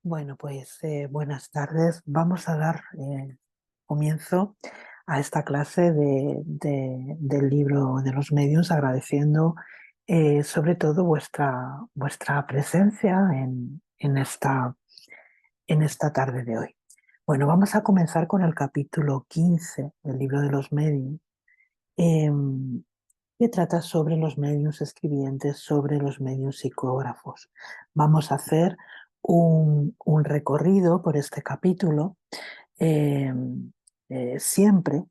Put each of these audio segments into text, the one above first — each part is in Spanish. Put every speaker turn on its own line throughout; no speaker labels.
Bueno, pues buenas tardes. Vamos a dar comienzo a esta clase del libro de los medios, agradeciendo sobre todo vuestra presencia en esta tarde de hoy. Bueno, vamos a comenzar con el capítulo 15 del libro de los medios, em, que trata sobre los medios escribientes, sobre los medios psicógrafos. Vamos a hacer un recorrido por este capítulo, em, siempre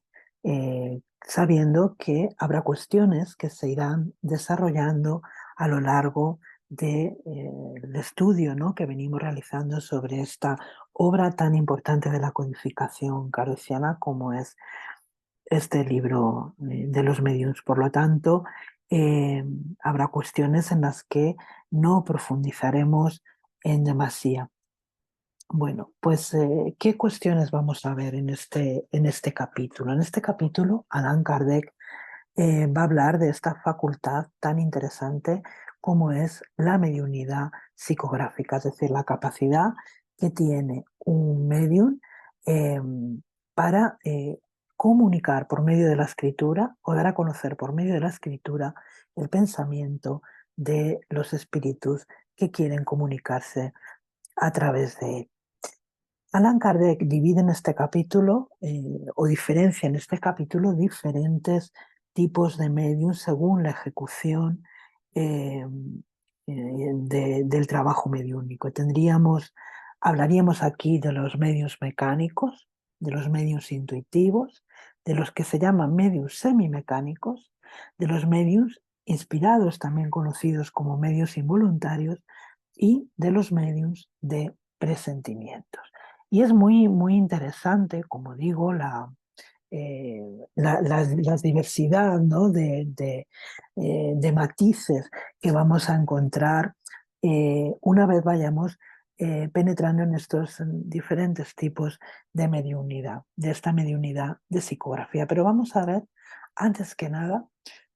sabiendo que habrá cuestiones que se irán desarrollando a lo largo del estudio, ¿no?, que venimos realizando sobre esta obra tan importante de la codificación cartesiana como es este libro de los medios. Por lo tanto, habrá cuestiones en las que no profundizaremos en demasía. Bueno, pues, ¿qué cuestiones vamos a ver en este capítulo? En este capítulo, Allan Kardec va a hablar de esta facultad tan interesante como es la mediunidad psicográfica, es decir, la capacidad que tiene un medium para comunicar por medio de la escritura o dar a conocer por medio de la escritura el pensamiento de los espíritus que quieren comunicarse a través de él. Allan Kardec divide en este capítulo, o diferencia en este capítulo, diferentes tipos de medium según la ejecución eh, del trabajo mediúnico. Hablaríamos aquí de los medios mecánicos, de los medios intuitivos, de los que se llaman medios semimecánicos, de los medios inspirados, también conocidos como medios involuntarios, y de los medios de presentimientos. Y es muy, muy interesante, como digo, la diversidad, ¿no?, de matices que vamos a encontrar una vez vayamos penetrando en estos diferentes tipos de mediunidad, de esta mediunidad de psicografía. Pero vamos a ver, antes que nada,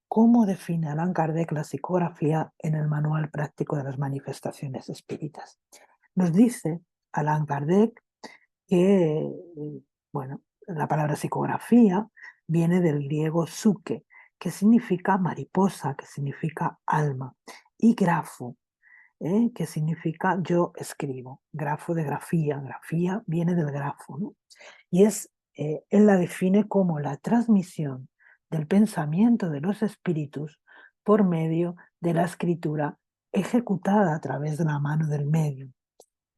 cómo define Allan Kardec la psicografía en el Manual Práctico de las Manifestaciones Espíritas. Nos dice Allan Kardec que, bueno, la palabra psicografía viene del griego psuke, que significa mariposa, que significa alma, y grafo, que significa yo escribo. Grafo de grafía, grafía viene del grafo, ¿no? Y él la define como la transmisión del pensamiento de los espíritus por medio de la escritura ejecutada a través de la mano del medio.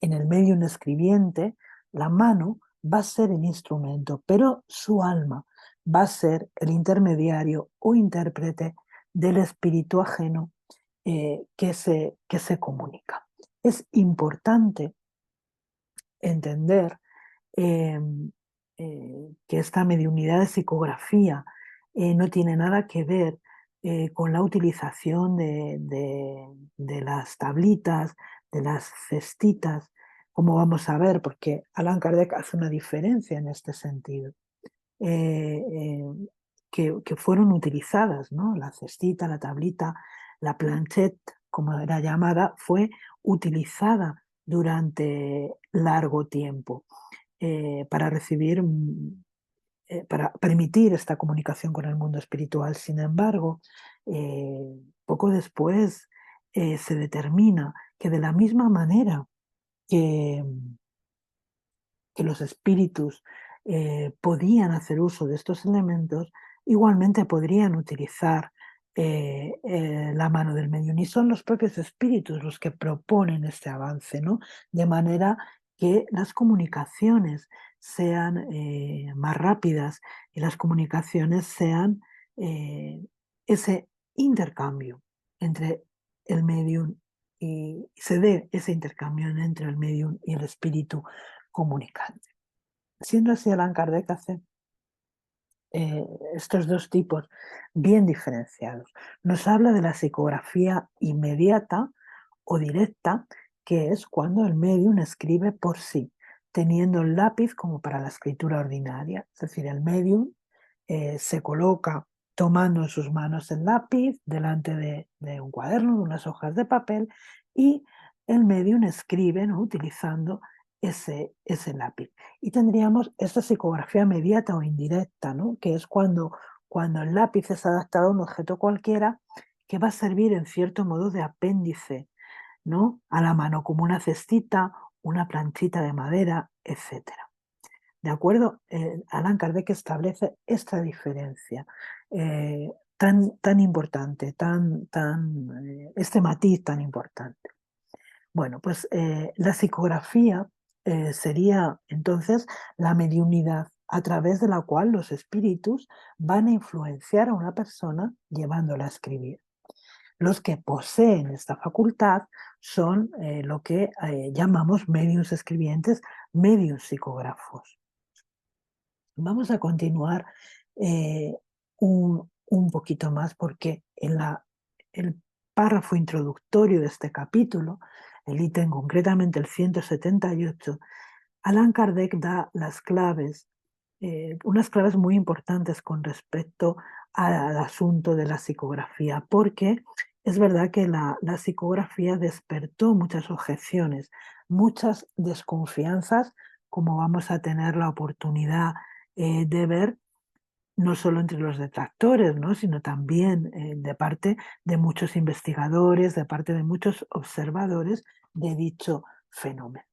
En el medio escribiente, la mano va a ser el instrumento, pero su alma va a ser el intermediario o intérprete del espíritu ajeno que se comunica. Es importante entender eh, que esta mediunidad de psicografía no tiene nada que ver con la utilización de las tablitas, de las cestitas, como vamos a ver, porque Allan Kardec hace una diferencia en este sentido, eh, eh, que fueron utilizadas, ¿no? La cestita, la tablita, la planchette, como era llamada, fue utilizada durante largo tiempo para para permitir esta comunicación con el mundo espiritual. Sin embargo, poco después se determina que de la misma manera que, que los espíritus podían hacer uso de estos elementos, igualmente podrían utilizar la mano del medium. Y son los propios espíritus los que proponen este avance, ¿no? De manera que las comunicaciones sean más rápidas y las comunicaciones sean ese intercambio entre el medium y se dé ese intercambio entre el medium y el espíritu comunicante. Siendo así, Allan Kardec hace eh, estos dos tipos bien diferenciados. Nos habla de la psicografía inmediata o directa, que es cuando el medium escribe por sí, teniendo el lápiz como para la escritura ordinaria. Es decir, el medium se coloca tomando en sus manos el lápiz delante de un cuaderno, de unas hojas de papel, y el medium escribe, ¿no?, utilizando ese lápiz. Y tendríamos esta psicografía mediata o indirecta, ¿no?, que es cuando el lápiz es adaptado a un objeto cualquiera que va a servir en cierto modo de apéndice, ¿no?, a la mano, como una cestita, una planchita de madera, etcétera. ¿De acuerdo? Allan Kardec establece esta diferencia tan importante, este matiz tan importante. Bueno, pues la psicografía sería entonces la mediunidad a través de la cual los espíritus van a influenciar a una persona llevándola a escribir. Los que poseen esta facultad son lo que llamamos mediums escribientes, mediums psicógrafos. Vamos a continuar un poquito más porque el párrafo introductorio de este capítulo, el ítem concretamente el 178, Allan Kardec da las claves, unas claves muy importantes con respecto al asunto de la psicografía, porque es verdad que la psicografía despertó muchas objeciones, muchas desconfianzas, como vamos a tener la oportunidad de ver no solo entre los detractores, ¿no?, sino también de parte de muchos investigadores, de parte de muchos observadores de dicho fenómeno.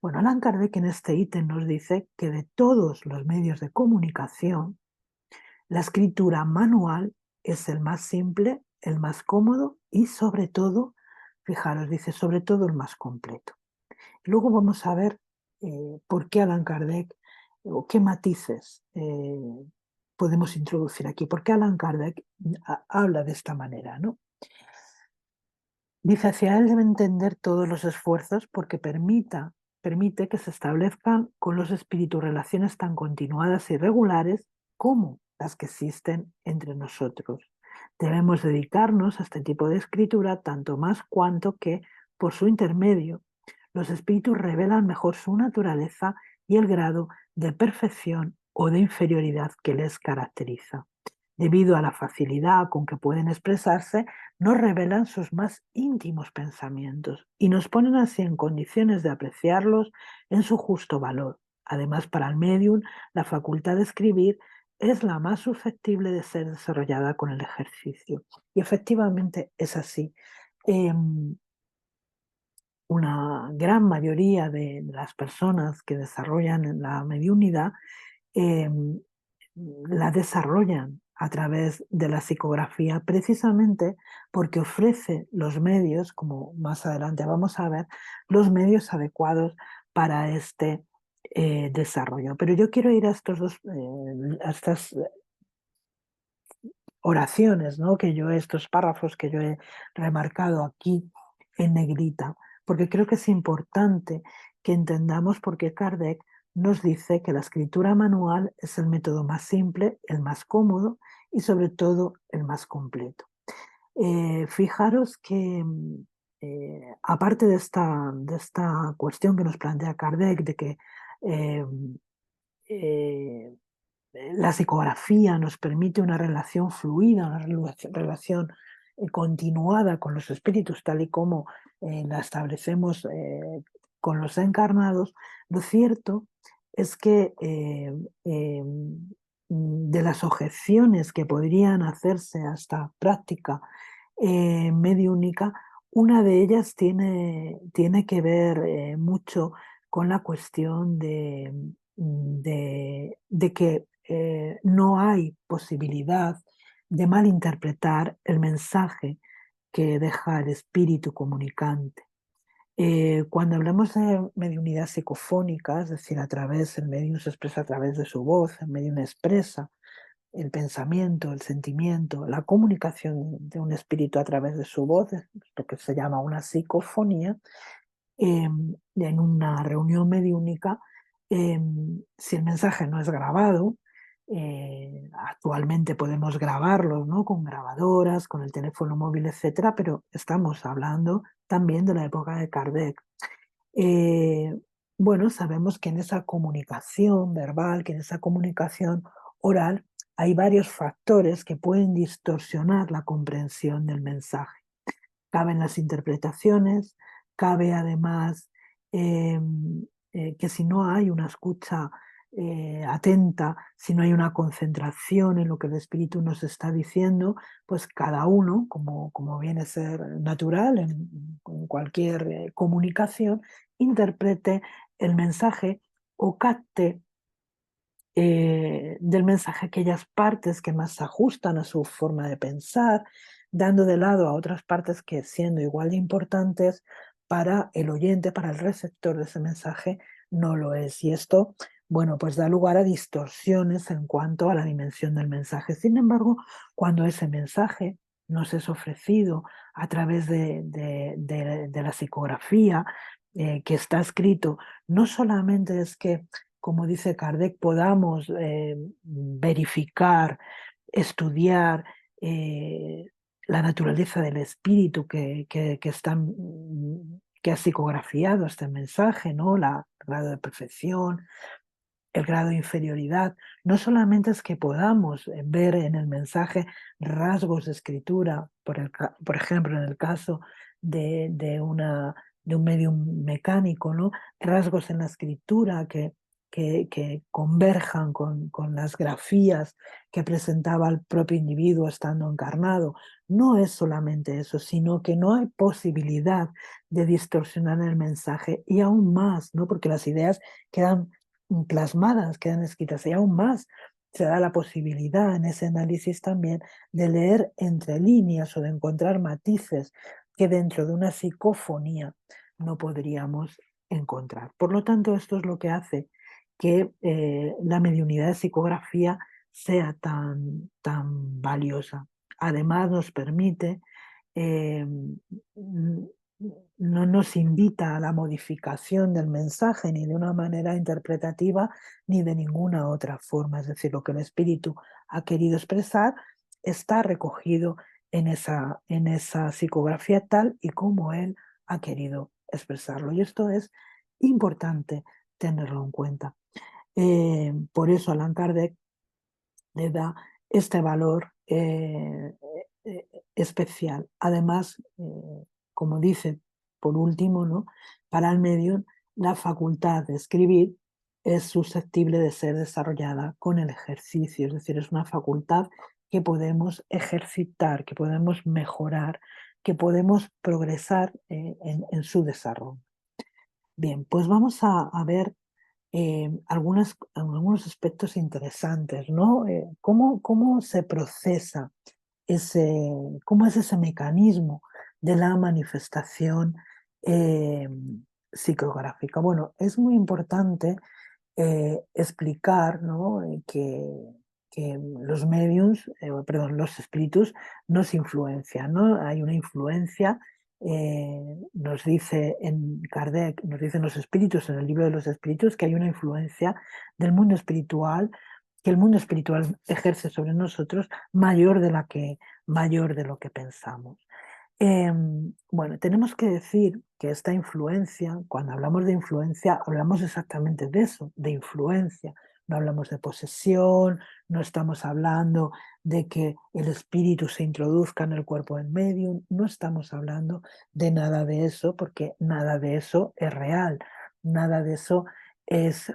Bueno, Allan Kardec en este ítem nos dice que de todos los medios de comunicación, la escritura manual es el más simple, el más cómodo y sobre todo, fijaros, dice, sobre todo el más completo. Luego vamos a ver por qué Allan Kardec o qué matices podemos introducir aquí. ¿Por qué Allan Kardec habla de esta manera, ¿no? Dice, hacia él debe entender todos los esfuerzos porque permite que se establezcan con los espíritus relaciones tan continuadas y regulares como las que existen entre nosotros. Debemos dedicarnos a este tipo de escritura tanto más cuanto que, por su intermedio, los espíritus revelan mejor su naturaleza y el grado de perfección o de inferioridad que les caracteriza. Debido a la facilidad con que pueden expresarse, nos revelan sus más íntimos pensamientos y nos ponen así en condiciones de apreciarlos en su justo valor. Además, para el medium, la facultad de escribir es la más susceptible de ser desarrollada con el ejercicio. Y efectivamente es así. Una gran mayoría de las personas que desarrollan la mediunidad em, la desarrollan a través de la psicografía precisamente porque ofrece los medios, como más adelante vamos a ver, los medios adecuados para este desarrollo. Pero yo quiero ir a a estas oraciones, ¿no?, estos párrafos que yo he remarcado aquí en negrita, porque creo que es importante que entendamos por qué Kardec nos dice que la escritura manual es el método más simple, el más cómodo y sobre todo el más completo. Fijaros que aparte de esta cuestión que nos plantea Kardec de que eh, eh, la psicografía nos permite una relación fluida, una relación continuada con los espíritus, tal y como la establecemos con los encarnados. Lo cierto es que de las objeciones que podrían hacerse a esta práctica mediúnica, una de ellas tiene que ver mucho con la cuestión de que no hay posibilidad de malinterpretar el mensaje que deja el espíritu comunicante. Cuando hablamos de mediunidad psicofónica, es decir, el medium se expresa a través de su voz, el medium expresa el pensamiento, el sentimiento, la comunicación de un espíritu a través de su voz, es lo que se llama una psicofonía, en una reunión mediúnica, si el mensaje no es grabado, actualmente podemos grabarlo, ¿no?, con grabadoras, con el teléfono móvil, etcétera, pero estamos hablando también de la época de Kardec. Eh, bueno, sabemos que en esa comunicación verbal, que en esa comunicación oral, hay varios factores que pueden distorsionar la comprensión del mensaje. Caben las interpretaciones, cabe además que si no hay una escucha atenta, si no hay una concentración en lo que el espíritu nos está diciendo, pues cada uno, como viene a ser natural en cualquier comunicación, interprete el mensaje o capte del mensaje aquellas partes que más se ajustan a su forma de pensar, dando de lado a otras partes que, siendo igual de importantes para el oyente, para el receptor de ese mensaje, no lo es. Y esto, bueno, pues da lugar a distorsiones en cuanto a la dimensión del mensaje. Sin embargo, cuando ese mensaje nos es ofrecido a través de la psicografía que está escrito, no solamente es que, como dice Kardec, podamos verificar, estudiar la naturaleza del espíritu que ha psicografiado este mensaje, ¿no? El grado de perfección, el grado de inferioridad. No solamente es que podamos ver en el mensaje rasgos de escritura, por ejemplo, en el caso de un medium mecánico, ¿no? Rasgos en la escritura que converjan con las grafías que presentaba el propio individuo estando encarnado. No es solamente eso, sino que no hay posibilidad de distorsionar el mensaje y aún más, ¿no? Porque las ideas quedan plasmadas, quedan escritas y aún más se da la posibilidad en ese análisis también de leer entre líneas o de encontrar matices que dentro de una psicofonía no podríamos encontrar. Por lo tanto, esto es lo que hace que la mediunidad de psicografía sea tan valiosa. Además, nos permite eh, no nos invita a la modificación del mensaje ni de una manera interpretativa ni de ninguna otra forma. Es decir, lo que el espíritu ha querido expresar está recogido en esa psicografía tal y como él ha querido expresarlo. Y esto es importante tenerlo en cuenta. Por eso Allan Kardec le da este valor especial. Además, como dice por último, ¿no? Para el medium, la facultad de escribir es susceptible de ser desarrollada con el ejercicio, es decir, es una facultad que podemos ejercitar, que podemos mejorar, que podemos progresar en su desarrollo. Bien, pues vamos a ver algunos aspectos interesantes, ¿no? ¿Cómo se procesa cómo es ese mecanismo de la manifestación eh, psicográfica? Bueno, es muy importante explicar, ¿no? Que los mediums, perdón, los espíritus nos influencian, ¿no? Hay una influencia, nos dice en Kardec, nos dicen los espíritus en el libro de los espíritus que hay una influencia del mundo espiritual, que el mundo espiritual ejerce sobre nosotros mayor de lo que pensamos. Bueno, tenemos que decir que esta influencia, cuando hablamos de influencia, hablamos exactamente de eso, de influencia. No hablamos de posesión, no estamos hablando de que el espíritu se introduzca en el cuerpo del medium, no estamos hablando de nada de eso, porque nada de eso es real, nada de eso es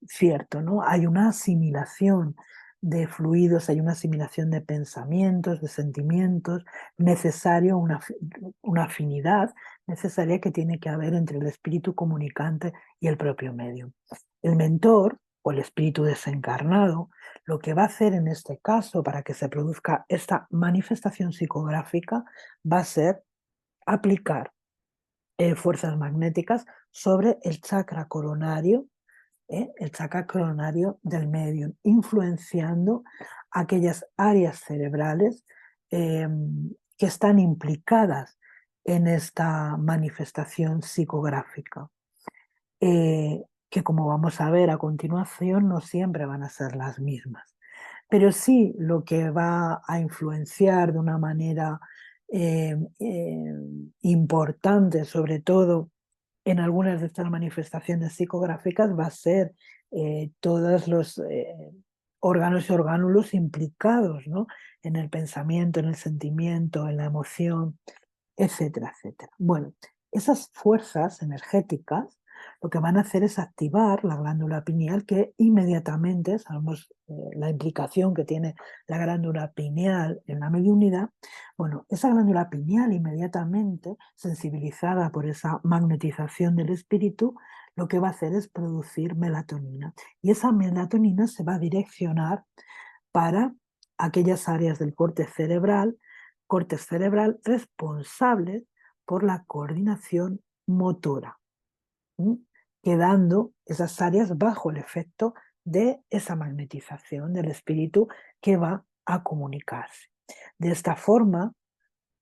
cierto, ¿no? Hay una asimilación de fluidos, hay una asimilación de pensamientos, de sentimientos, necesario una afinidad necesaria que tiene que haber entre el espíritu comunicante y el propio medium. El mentor o el espíritu desencarnado lo que va a hacer en este caso para que se produzca esta manifestación psicográfica va a ser aplicar fuerzas magnéticas sobre el chakra coronario del medium, influenciando aquellas áreas cerebrales eh, que están implicadas en esta manifestación psicográfica, que como vamos a ver a continuación no siempre van a ser las mismas, pero sí lo que va a influenciar de una manera importante, sobre todo en algunas de estas manifestaciones psicográficas, va a ser todos los órganos y orgánulos implicados, ¿no? En el pensamiento, en el sentimiento, en la emoción, etcétera, etcétera. Bueno, esas fuerzas energéticas lo que van a hacer es activar la glándula pineal, que inmediatamente, sabemos la implicación que tiene la glándula pineal en la mediunidad. Bueno, esa glándula pineal inmediatamente, sensibilizada por esa magnetización del espíritu, lo que va a hacer es producir melatonina. Y esa melatonina se va a direccionar para aquellas áreas del córtex cerebral responsables por la coordinación motora, ¿m? Quedando esas áreas bajo el efecto de esa magnetización del espíritu que va a comunicarse. De esta forma,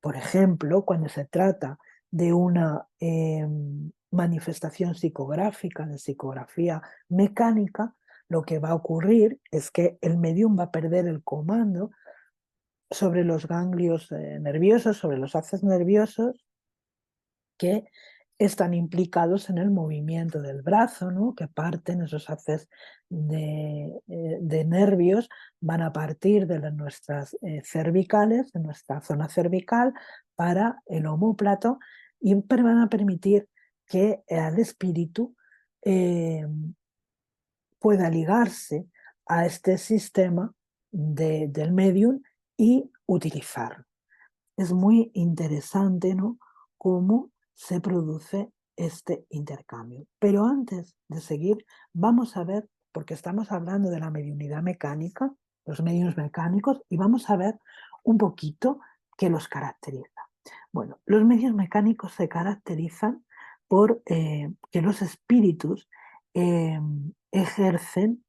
por ejemplo, cuando se trata de una manifestación psicográfica, de psicografía mecánica, lo que va a ocurrir es que el medium va a perder el comando sobre los ganglios nerviosos, sobre los haces nerviosos que están implicados en el movimiento del brazo, ¿no? Que parten esos haces de nervios, van a partir de nuestras cervicales, de nuestra zona cervical, para el omóplato y van a permitir que el espíritu eh, pueda ligarse a este sistema del medium y utilizarlo. Es muy interesante, ¿no?, cómo se produce este intercambio. Pero antes de seguir, vamos a ver, porque estamos hablando de la mediunidad mecánica, los medios mecánicos, y vamos a ver un poquito qué los caracteriza. Bueno, los medios mecánicos se caracterizan por que los espíritus eh, ejercen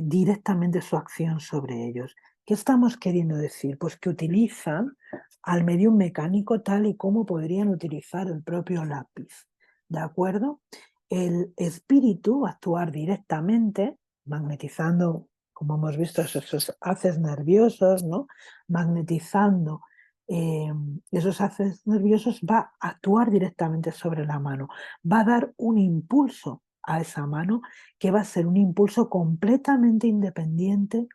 directamente su acción sobre ellos. ¿Qué estamos queriendo decir? Pues que utilizan al medium mecánico tal y como podrían utilizar el propio lápiz. ¿De acuerdo? El espíritu va a actuar directamente, magnetizando, como hemos visto, esos haces nerviosos, ¿no? Magnetizando esos haces nerviosos, va a actuar directamente sobre la mano, va a dar un impulso a esa mano que va a ser un impulso completamente independiente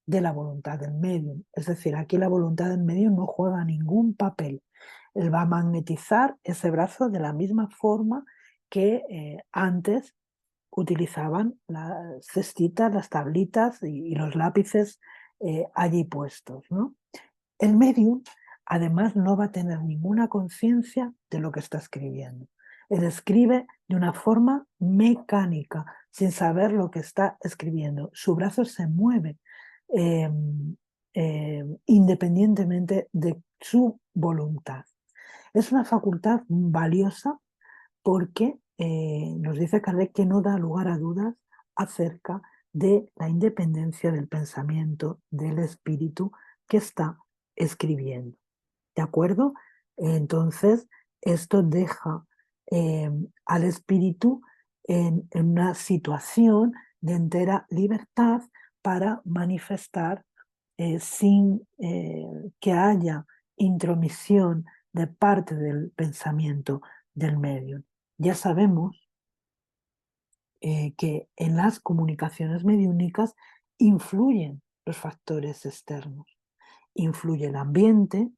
de la voluntad del medium. Es decir, aquí la voluntad del medium no juega ningún papel. Él va a magnetizar ese brazo de la misma forma que antes utilizaban las cestitas, las tablitas y los lápices allí puestos, ¿no? El medium, además, no va a tener ninguna conciencia de lo que está escribiendo. Él escribe de una forma mecánica, sin saber lo que está escribiendo. Su brazo se mueve eh, independientemente de su voluntad. Es una facultad valiosa porque nos dice Kardec que no da lugar a dudas acerca de la independencia del pensamiento del espíritu que está escribiendo. ¿De acuerdo? Entonces, esto deja eh, al espíritu en una situación de entera libertad para manifestar sin que haya intromisión de parte del pensamiento del medium. Ya sabemos que en las comunicaciones mediúnicas influyen los factores externos. Influye el ambiente,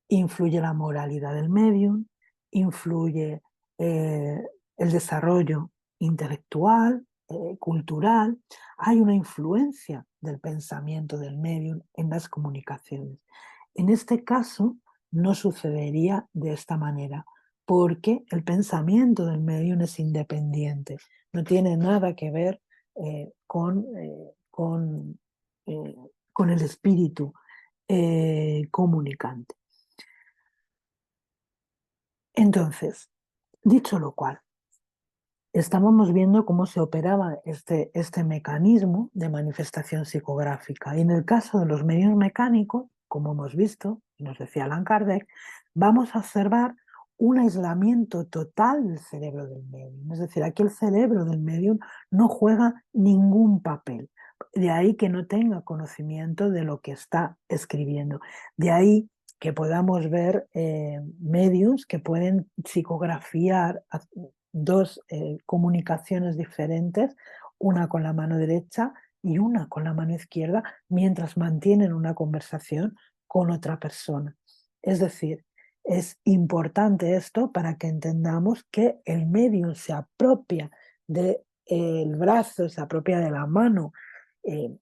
influye la moralidad del medium, influye eh, el desarrollo intelectual, cultural. Hay una influencia del pensamiento del medium en las comunicaciones. En este caso no sucedería de esta manera, porque el pensamiento del medium es independiente, no tiene nada que ver eh, con el espíritu comunicante. Entonces, dicho lo cual, estábamos viendo cómo se operaba este mecanismo de manifestación psicográfica. Y en el caso de los medios mecánicos, como hemos visto, nos decía Allan Kardec, vamos a observar un aislamiento total del cerebro del medium. Es decir, aquí el cerebro del medium no juega ningún papel. De ahí que no tenga conocimiento de lo que está escribiendo. De ahí que podamos ver medios que pueden psicografiar dos comunicaciones diferentes, una con la mano derecha y una con la mano izquierda, mientras mantienen una conversación con otra persona. Es decir, Es importante esto para que entendamos que el medium se apropia del brazo, se apropia de la mano eh,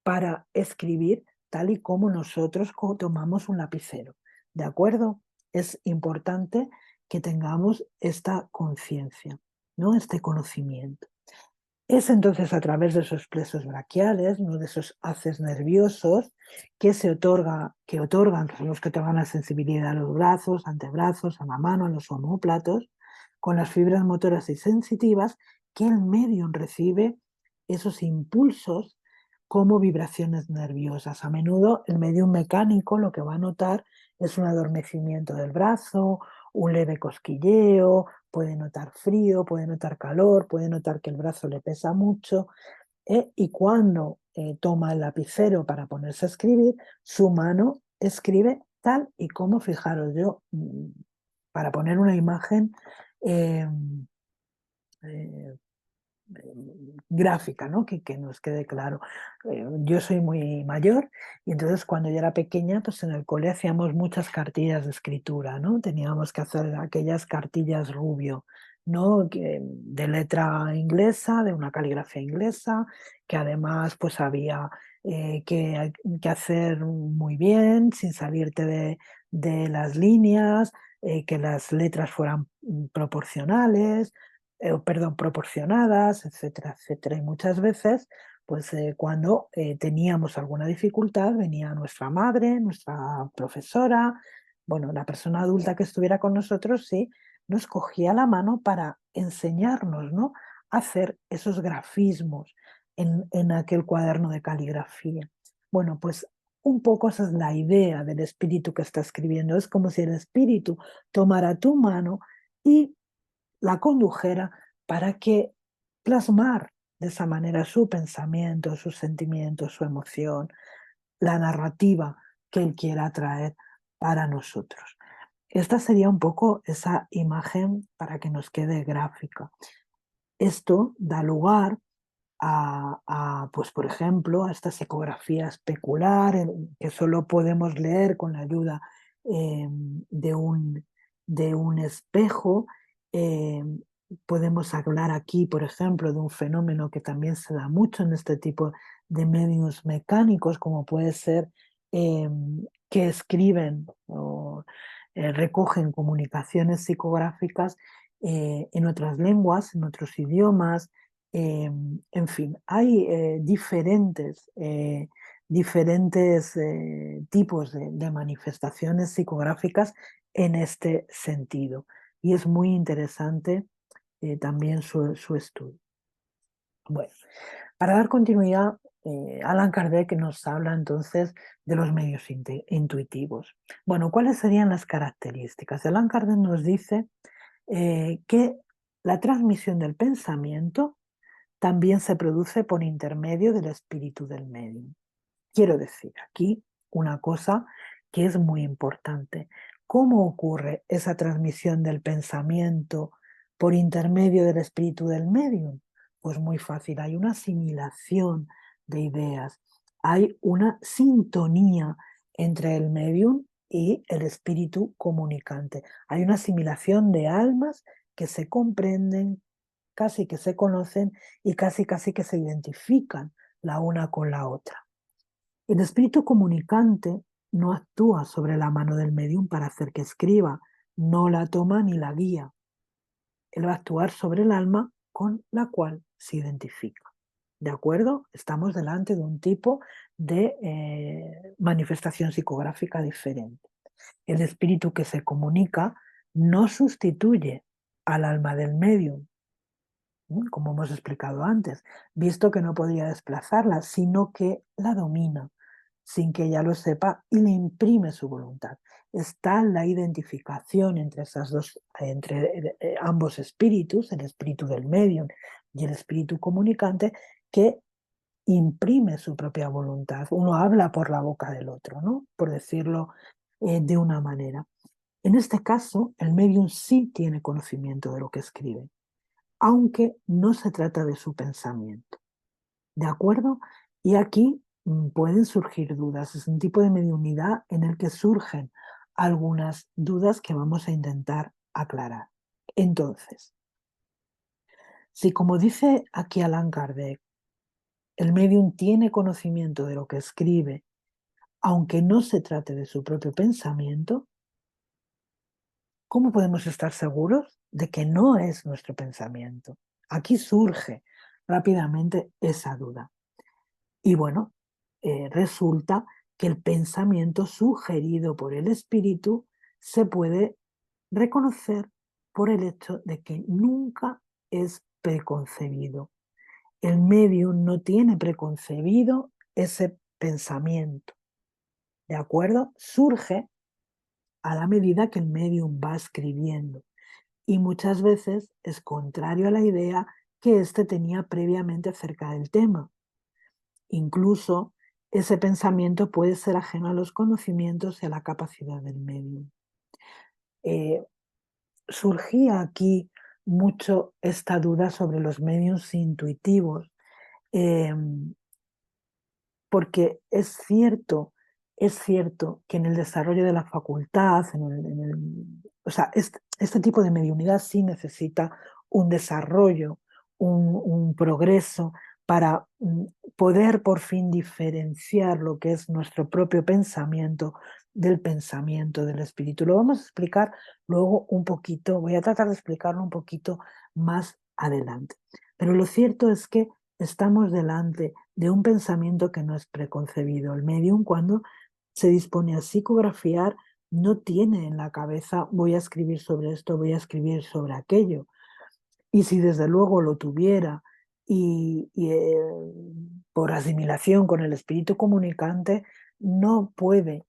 para escribir tal y como nosotros tomamos un lapicero. ¿De acuerdo? Es importante que tengamos esta conciencia, ¿no? Este conocimiento. Es entonces a través de esos plexos braquiales, ¿no? De esos haces nerviosos, que otorgan, que son los que otorgan la sensibilidad a los brazos, antebrazos, a la mano, a los omóplatos, con las fibras motoras y sensitivas, que el medium recibe esos impulsos como vibraciones nerviosas. A menudo el medium mecánico lo que va a notar es un adormecimiento del brazo, un leve cosquilleo, puede notar frío, puede notar calor, puede notar que el brazo le pesa mucho, y cuando toma el lapicero para ponerse a escribir, su mano escribe tal y como, fijaros, yo, para poner una imagen eh, eh, gráfica, ¿no? Que nos quede claro. Yo soy muy mayor y entonces cuando yo era pequeña, pues en el cole hacíamos muchas cartillas de escritura, ¿no? Teníamos que hacer aquellas cartillas rubio, ¿no? De letra inglesa, de una caligrafía inglesa, que además pues había que hacer muy bien, sin salirte de las líneas, que las letras fueran proporcionales, perdón, proporcionadas, etcétera, etcétera. Y muchas veces, pues cuando teníamos alguna dificultad, venía nuestra madre, nuestra profesora, bueno, la persona adulta que estuviera con nosotros, sí, nos cogía la mano para enseñarnos, ¿no? A hacer esos grafismos en aquel cuaderno de caligrafía. Bueno, pues un poco esa es la idea del espíritu que está escribiendo. Es como si el espíritu tomara tu mano y la condujera para que plasmar de esa manera su pensamiento, sus sentimientos, su emoción, la narrativa que él quiera traer para nosotros. Esta sería un poco esa imagen para que nos quede gráfica. Esto da lugar pues por ejemplo, a esta ecografía especular que solo podemos leer con la ayuda de un espejo. Eh, Podemos hablar aquí, por ejemplo, de un fenómeno que también se da mucho en este tipo de medios mecánicos, como puede ser eh, que escriben o recogen comunicaciones psicográficas en otras lenguas, en otros idiomas. En fin, hay diferentes tipos de manifestaciones psicográficas en este sentido. Y es muy interesante también su estudio. Bueno, para dar continuidad, Allan Kardec nos habla entonces de los medios intuitivos. Bueno, ¿cuáles serían las características? Allan Kardec nos dice que la transmisión del pensamiento también se produce por intermedio del espíritu del medium. Quiero decir aquí una cosa que es muy importante. ¿Cómo ocurre esa transmisión del pensamiento por intermedio del espíritu del medium? Pues muy fácil, hay una asimilación de ideas, hay una sintonía entre el medium y el espíritu comunicante. Hay una asimilación de almas que se comprenden, casi que se conocen y casi que se identifican la una con la otra. El espíritu comunicante no actúa sobre la mano del medium para hacer que escriba, no la toma ni la guía. Él va a actuar sobre el alma con la cual se identifica. ¿De acuerdo? Estamos delante de un tipo de manifestación psicográfica diferente. El espíritu que se comunica no sustituye al alma del medium, como hemos explicado antes, visto que no podría desplazarla, sino que la domina sin que ella lo sepa y le imprime su voluntad. Está la identificación entre entre ambos espíritus, el espíritu del medium y el espíritu comunicante, que imprime su propia voluntad. Uno habla por la boca del otro, ¿no? Por decirlo de una manera. En este caso, el medium sí tiene conocimiento de lo que escribe, aunque no se trata de su pensamiento. ¿De acuerdo? Y aquí pueden surgir dudas. Es un tipo de mediunidad en el que surgen algunas dudas que vamos a intentar aclarar. Entonces, si como dice aquí Allan Kardec, el medium tiene conocimiento de lo que escribe, aunque no se trate de su propio pensamiento, ¿cómo podemos estar seguros de que no es nuestro pensamiento? Aquí surge rápidamente esa duda. Y bueno, resulta que el pensamiento sugerido por el espíritu se puede reconocer por el hecho de que nunca es preconcebido. El medium no tiene preconcebido ese pensamiento, ¿de acuerdo? Surge a la medida que el medium va escribiendo y muchas veces es contrario a la idea que éste tenía previamente acerca del tema. Incluso ese pensamiento puede ser ajeno a los conocimientos y a la capacidad del medium. Eh, Surgía aquí mucho esta duda sobre los mediums intuitivos, em, porque es cierto que en el desarrollo de la facultad, o sea, este tipo de mediunidad sí necesita un desarrollo, un progreso para poder por fin diferenciar lo que es nuestro propio pensamiento del pensamiento del espíritu. Lo vamos a explicar luego un poquito, voy a tratar de explicarlo un poquito más adelante. Pero lo cierto es que estamos delante de un pensamiento que no es preconcebido. El medium, cuando se dispone a psicografiar, no tiene en la cabeza voy a escribir sobre esto, voy a escribir sobre aquello. Y si desde luego lo tuviera y por asimilación con el espíritu comunicante, no puede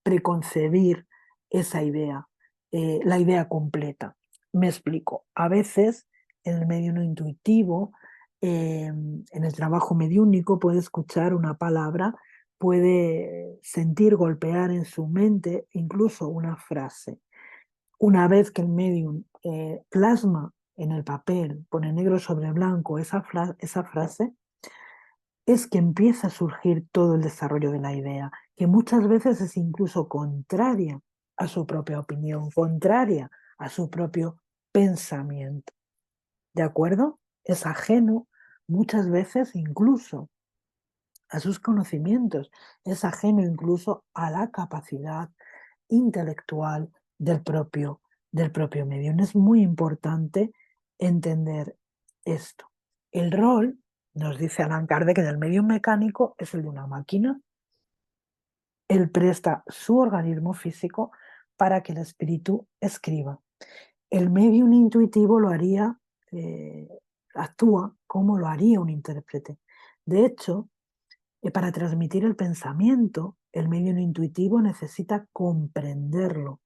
preconcebir esa idea, la idea completa. Me explico. A veces en el medio no intuitivo, en el trabajo mediúnico, puede escuchar una palabra, puede sentir golpear en su mente incluso una frase. Una vez que el medium plasma en el papel, pone negro sobre blanco esa frase, es que empieza a surgir todo el desarrollo de la idea, que muchas veces es incluso contraria a su propia opinión, contraria a su propio pensamiento. ¿De acuerdo? Es ajeno muchas veces incluso a sus conocimientos, es ajeno incluso a la capacidad intelectual del propio medium. Es muy importante entender esto. El rol, nos dice Allan Kardec, que en el medium mecánico es el de una máquina. Él presta su organismo físico para que el espíritu escriba. El medium intuitivo lo haría, actúa como lo haría un intérprete. De hecho, para transmitir el pensamiento, el medium intuitivo necesita comprenderlo,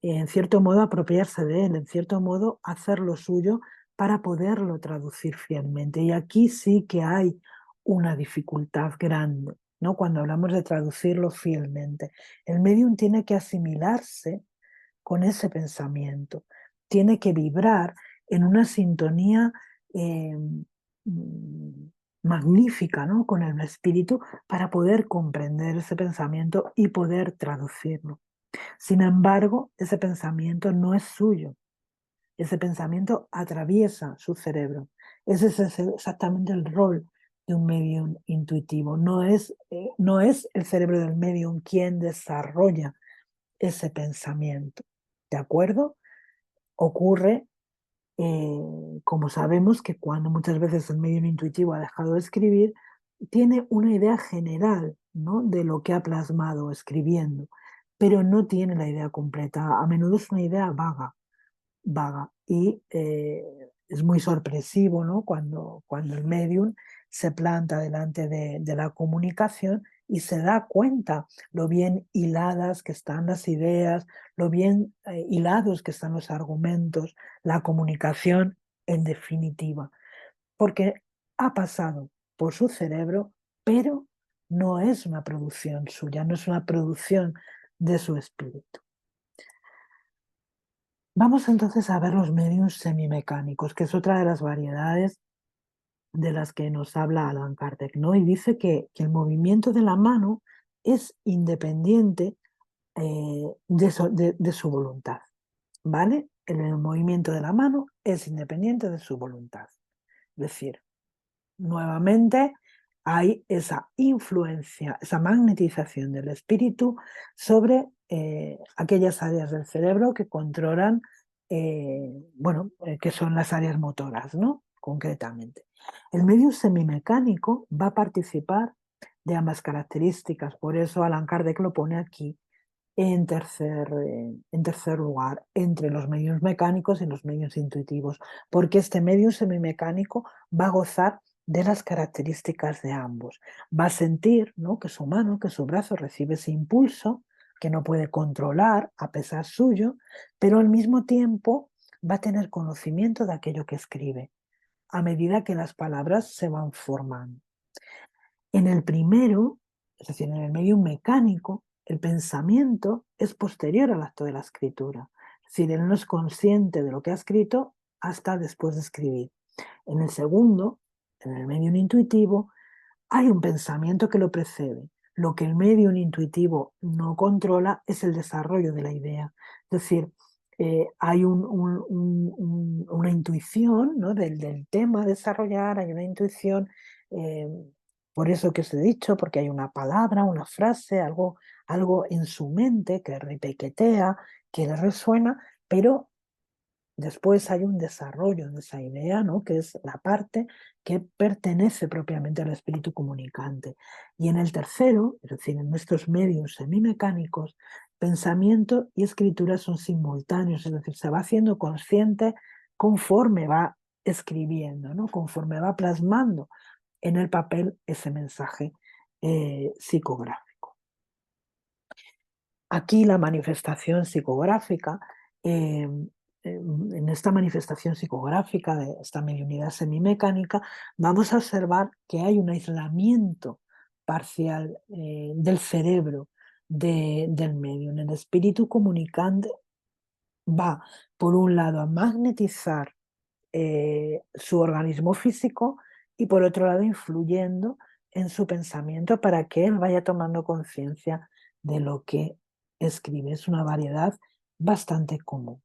en cierto modo apropiarse de él, en cierto modo hacerlo suyo para poderlo traducir fielmente. Y aquí sí que hay una dificultad grande, ¿no? Cuando hablamos de traducirlo fielmente. El medium tiene que asimilarse con ese pensamiento, tiene que vibrar en una sintonía eh, mm, magnífica, ¿no? Con el espíritu para poder comprender ese pensamiento y poder traducirlo. Sin embargo, ese pensamiento no es suyo. Ese pensamiento atraviesa su cerebro. Ese es exactamente el rol de un medium intuitivo. No es el cerebro del medium quien desarrolla ese pensamiento. ¿De acuerdo? Ocurre, como sabemos, que cuando muchas veces el medium intuitivo ha dejado de escribir, tiene una idea general, ¿no?, de lo que ha plasmado escribiendo, pero no tiene la idea completa. A menudo es una idea vaga. Y es muy sorpresivo, ¿no?, cuando el medium se planta delante de la comunicación y se da cuenta lo bien hiladas que están las ideas, lo bien hilados que están los argumentos, la comunicación en definitiva, porque ha pasado por su cerebro, pero no es una producción suya, no es una producción de su espíritu. Vamos entonces a ver los mediums semimecánicos, que es otra de las variedades de las que nos habla Allan Kardec, ¿no? Y dice que el movimiento de la mano es independiente de su voluntad, ¿vale? El movimiento de la mano es independiente de su voluntad. Es decir, nuevamente hay esa influencia, esa magnetización del espíritu sobre aquellas áreas del cerebro que controlan, que son las áreas motoras, ¿no? Concretamente. El medio semimecánico va a participar de ambas características, por eso Allan Kardec lo pone aquí en tercer lugar, entre los medios mecánicos y los medios intuitivos, porque este medio semimecánico va a gozar de las características de ambos. Va a sentir, ¿no?, que su mano, que su brazo recibe ese impulso que no puede controlar a pesar suyo, pero al mismo tiempo va a tener conocimiento de aquello que escribe, a medida que las palabras se van formando. En el primero, es decir, en el medio mecánico, el pensamiento es posterior al acto de la escritura. Es decir, él no es consciente de lo que ha escrito hasta después de escribir. En el segundo, en el medio intuitivo, hay un pensamiento que lo precede. Lo que el medio intuitivo no controla es el desarrollo de la idea. Es decir, hay una intuición, ¿no?, del tema a desarrollar, hay una intuición, eh, por eso que os he dicho, porque hay una palabra, una frase, algo en su mente que repiquetea, que le resuena, pero después hay un desarrollo de esa idea, ¿no?, que es la parte que pertenece propiamente al espíritu comunicante. Y en el tercero, es decir, en nuestros medios semimecánicos, pensamiento y escritura son simultáneos, es decir, se va haciendo consciente conforme va escribiendo, ¿no?, conforme va plasmando en el papel ese mensaje psicográfico. Aquí la manifestación psicográfica, eh, en esta manifestación psicográfica de esta mediunidad semimecánica, vamos a observar que hay un aislamiento parcial del cerebro del medio. En el espíritu comunicante va, por un lado, a magnetizar su organismo físico y, por otro lado, influyendo en su pensamiento para que él vaya tomando conciencia de lo que escribe. Es una variedad bastante común.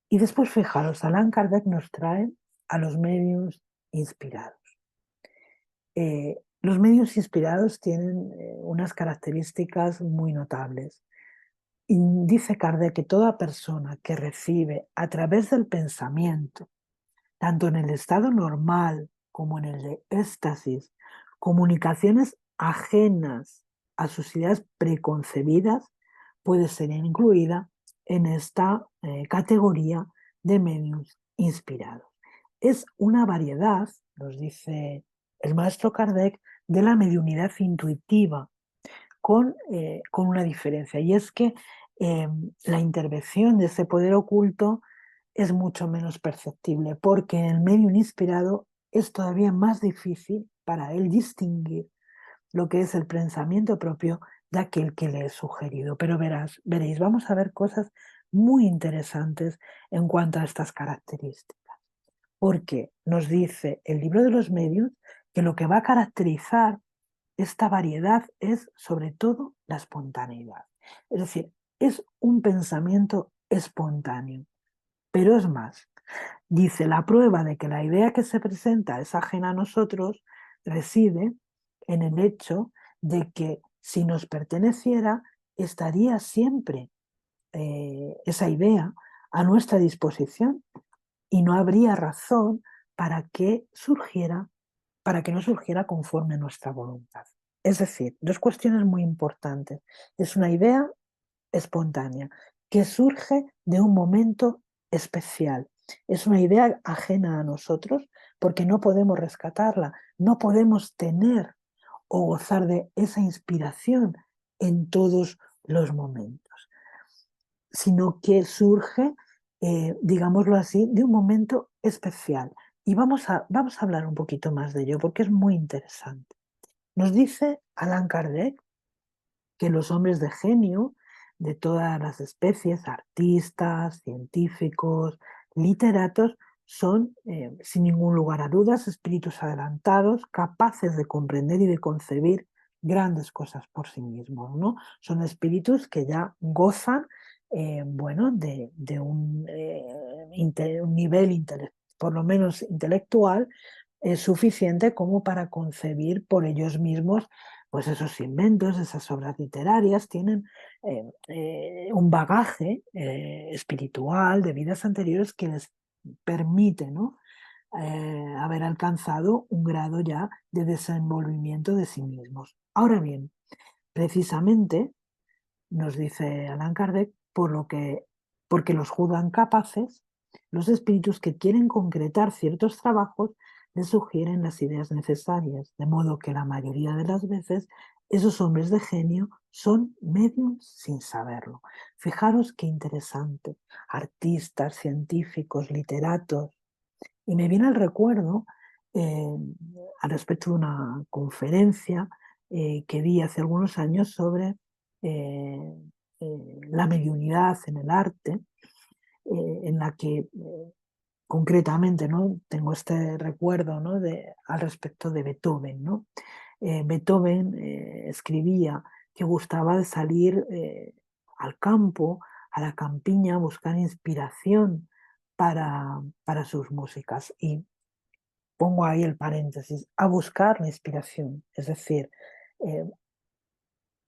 Y después, fijaros, Allan Kardec nos trae a los medios inspirados. Los medios inspirados tienen unas características muy notables. Y dice Kardec que toda persona que recibe a través del pensamiento, tanto en el estado normal como en el de éxtasis, comunicaciones ajenas a sus ideas preconcebidas, puede ser incluida en esta categoría de medios inspirados. Es una variedad, nos dice el maestro Kardec, de la mediunidad intuitiva, con una diferencia, y es que la intervención de ese poder oculto es mucho menos perceptible, porque en el medio inspirado es todavía más difícil para él distinguir lo que es el pensamiento propio de aquel que le es sugerido. Pero veréis, vamos a ver cosas muy interesantes en cuanto a estas características, porque nos dice el libro de los medios que lo que va a caracterizar esta variedad es sobre todo la espontaneidad. Es decir, es un pensamiento espontáneo, pero es más. Dice, la prueba de que la idea que se presenta es ajena a nosotros reside en el hecho de que si nos perteneciera, estaría siempre esa idea a nuestra disposición y no habría razón para que no surgiera conforme a nuestra voluntad. Es decir, dos cuestiones muy importantes. Es una idea espontánea que surge de un momento especial. Es una idea ajena a nosotros porque no podemos rescatarla, no podemos tener o gozar de esa inspiración en todos los momentos, sino que surge, digámoslo así, de un momento especial. Y vamos a hablar un poquito más de ello porque es muy interesante. Nos dice Allan Kardec que los hombres de genio de todas las especies, artistas, científicos, literatos, son, sin ningún lugar a dudas, espíritus adelantados, capaces de comprender y de concebir grandes cosas por sí mismos, ¿no? Son espíritus que ya gozan, bueno, de un nivel por lo menos intelectual suficiente como para concebir por ellos mismos pues esos inventos, esas obras literarias, tienen un bagaje espiritual de vidas anteriores que les permite, ¿no? Haber alcanzado un grado ya de desenvolvimiento de sí mismos. Ahora bien, precisamente, nos dice Allan Kardec, porque los juzgan capaces, los espíritus que quieren concretar ciertos trabajos les sugieren las ideas necesarias, de modo que la mayoría de las veces esos hombres de genio son medios sin saberlo. Fijaros qué interesante. Artistas, científicos, literatos, y me viene al recuerdo, eh, al respecto de una conferencia que di hace algunos años sobre eh, la mediunidad en el arte, en la que concretamente, ¿no? Tengo este recuerdo, ¿no? Al respecto de Beethoven, ¿no? Beethoven escribía que gustaba de salir al campo, a la campiña, a buscar inspiración para sus músicas. Y pongo ahí el paréntesis, a buscar la inspiración. Es decir, eh,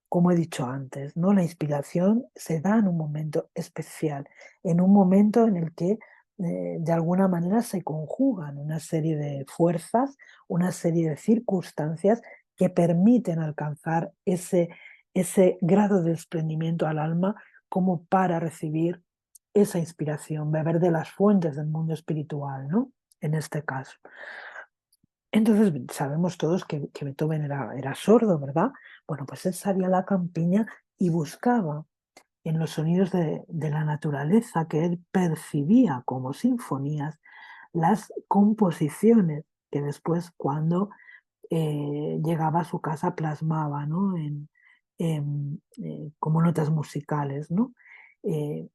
como he dicho antes, ¿no? La inspiración se da en un momento especial, en un momento en el que de alguna manera se conjugan una serie de fuerzas, una serie de circunstancias que permiten alcanzar ese grado de desprendimiento al alma como para recibir esa inspiración, beber de las fuentes del mundo espiritual, ¿no? En este caso. Entonces sabemos todos que Beethoven era sordo, ¿verdad? Bueno, pues él salía a la campiña y buscaba en los sonidos de la naturaleza que él percibía como sinfonías las composiciones que después cuando llegaba a su casa plasmaba, ¿no? Como notas musicales, ¿no? Eh,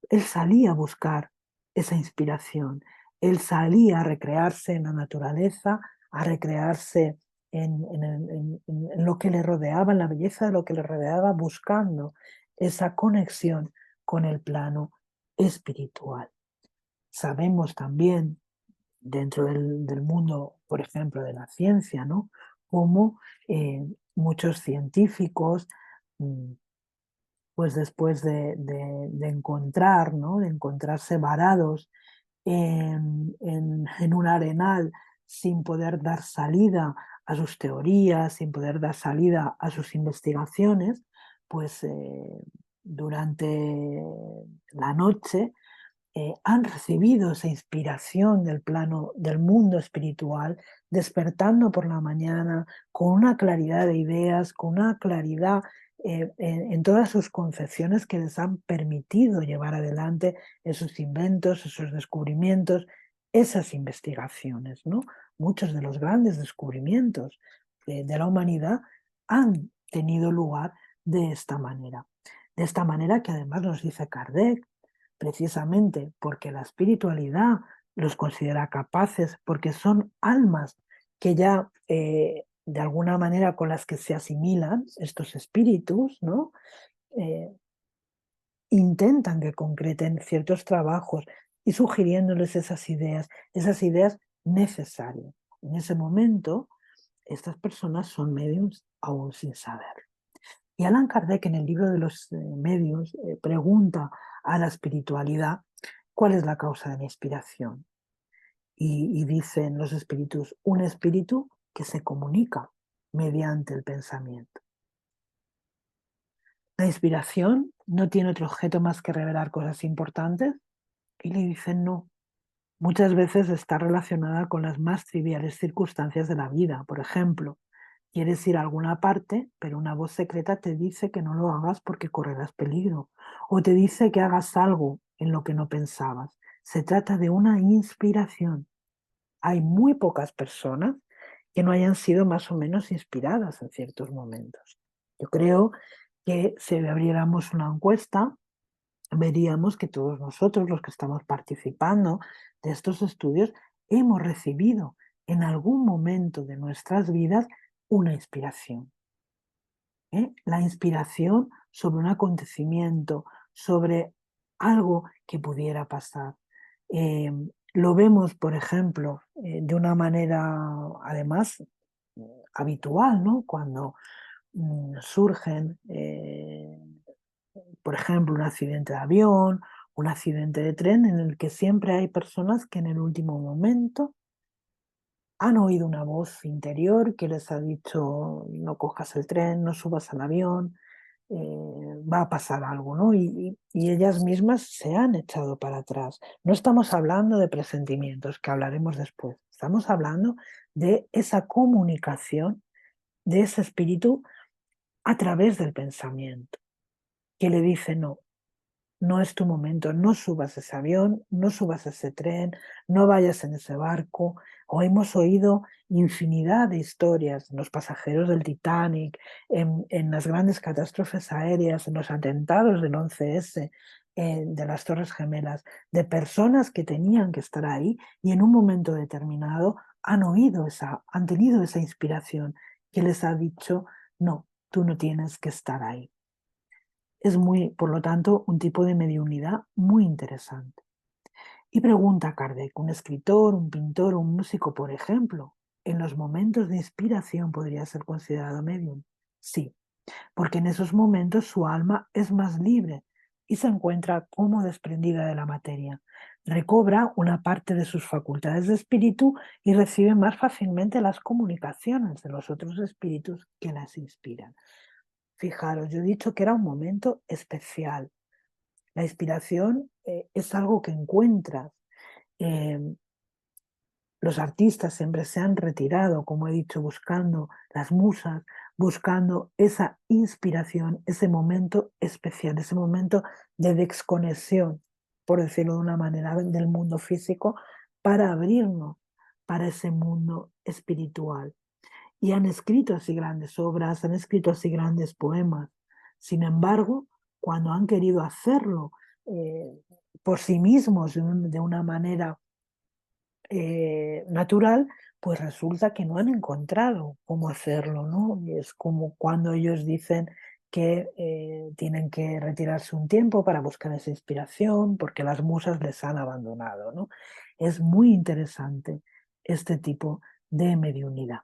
Él salía a buscar esa inspiración, él salía a recrearse en la naturaleza, a recrearse en lo que le rodeaba, en la belleza de lo que le rodeaba, buscando esa conexión con el plano espiritual. Sabemos también, dentro del mundo, por ejemplo, de la ciencia, ¿no? Cómo muchos científicos mm, pues después de encontrar, ¿no? De encontrarse varados en un arenal sin poder dar salida a sus teorías, sin poder dar salida a sus investigaciones, pues durante la noche han recibido esa inspiración del plano del mundo espiritual, despertando por la mañana con una claridad de ideas, con una claridad en todas sus concepciones que les han permitido llevar adelante esos inventos, esos descubrimientos, esas investigaciones, ¿no? Muchos de los grandes descubrimientos de la humanidad han tenido lugar de esta manera. De esta manera que además nos dice Kardec, precisamente porque la espiritualidad los considera capaces, porque son almas que ya de alguna manera con las que se asimilan estos espíritus, ¿no? Eh, Intentan que concreten ciertos trabajos y sugiriéndoles esas ideas necesarias. En ese momento, estas personas son mediums aún sin saber. Y Allan Kardec en el libro de los medios pregunta a la espiritualidad cuál es la causa de la inspiración. Y dicen los espíritus, un espíritu que se comunica mediante el pensamiento. La inspiración no tiene otro objeto más que revelar cosas importantes. Y le dicen no. Muchas veces está relacionada con las más triviales circunstancias de la vida. Por ejemplo, quieres ir a alguna parte, pero una voz secreta te dice que no lo hagas porque correrás peligro. O te dice que hagas algo en lo que no pensabas. Se trata de una inspiración. Hay muy pocas personas que no hayan sido más o menos inspiradas en ciertos momentos. Yo creo que si abriéramos una encuesta, veríamos que todos nosotros, los que estamos participando de estos estudios, hemos recibido en algún momento de nuestras vidas una inspiración. La inspiración sobre un acontecimiento, sobre algo que pudiera pasar. Lo vemos, por ejemplo, de una manera además habitual, ¿no? Cuando surgen, por ejemplo, un accidente de avión, un accidente de tren, en el que siempre hay personas que en el último momento han oído una voz interior que les ha dicho: no cojas el tren, no subas al avión, va a pasar algo, ¿no? Y ellas mismas se han echado para atrás. No estamos hablando de presentimientos, que hablaremos después. Estamos hablando de esa comunicación, de ese espíritu a través del pensamiento, que le dice: no, no es tu momento, no subas ese avión, no subas ese tren, no vayas en ese barco. O hemos oído infinidad de historias, en los pasajeros del Titanic, en las grandes catástrofes aéreas, en los atentados del 11S, de las Torres Gemelas, de personas que tenían que estar ahí y en un momento determinado han tenido esa inspiración que les ha dicho: no, tú no tienes que estar ahí. Es muy, por lo tanto, un tipo de mediunidad muy interesante. Y pregunta Kardec: ¿un escritor, un pintor o un músico, por ejemplo, en los momentos de inspiración podría ser considerado medium? Sí, porque en esos momentos su alma es más libre y se encuentra como desprendida de la materia. Recobra una parte de sus facultades de espíritu y recibe más fácilmente las comunicaciones de los otros espíritus que las inspiran. Fijaros, yo he dicho que era un momento especial. La inspiración es algo que encuentras. Eh, los artistas siempre se han retirado, como he dicho, buscando las musas, buscando esa inspiración, ese momento especial, ese momento de desconexión, por decirlo de una manera, del mundo físico, para abrirnos para ese mundo espiritual. Y han escrito así grandes obras, han escrito así grandes poemas. Sin embargo, cuando han querido hacerlo eh, por sí mismos de una manera natural, pues resulta que no han encontrado cómo hacerlo, ¿no? Y es como cuando ellos dicen que tienen que retirarse un tiempo para buscar esa inspiración porque las musas les han abandonado, ¿no? Es muy interesante este tipo de mediunidad.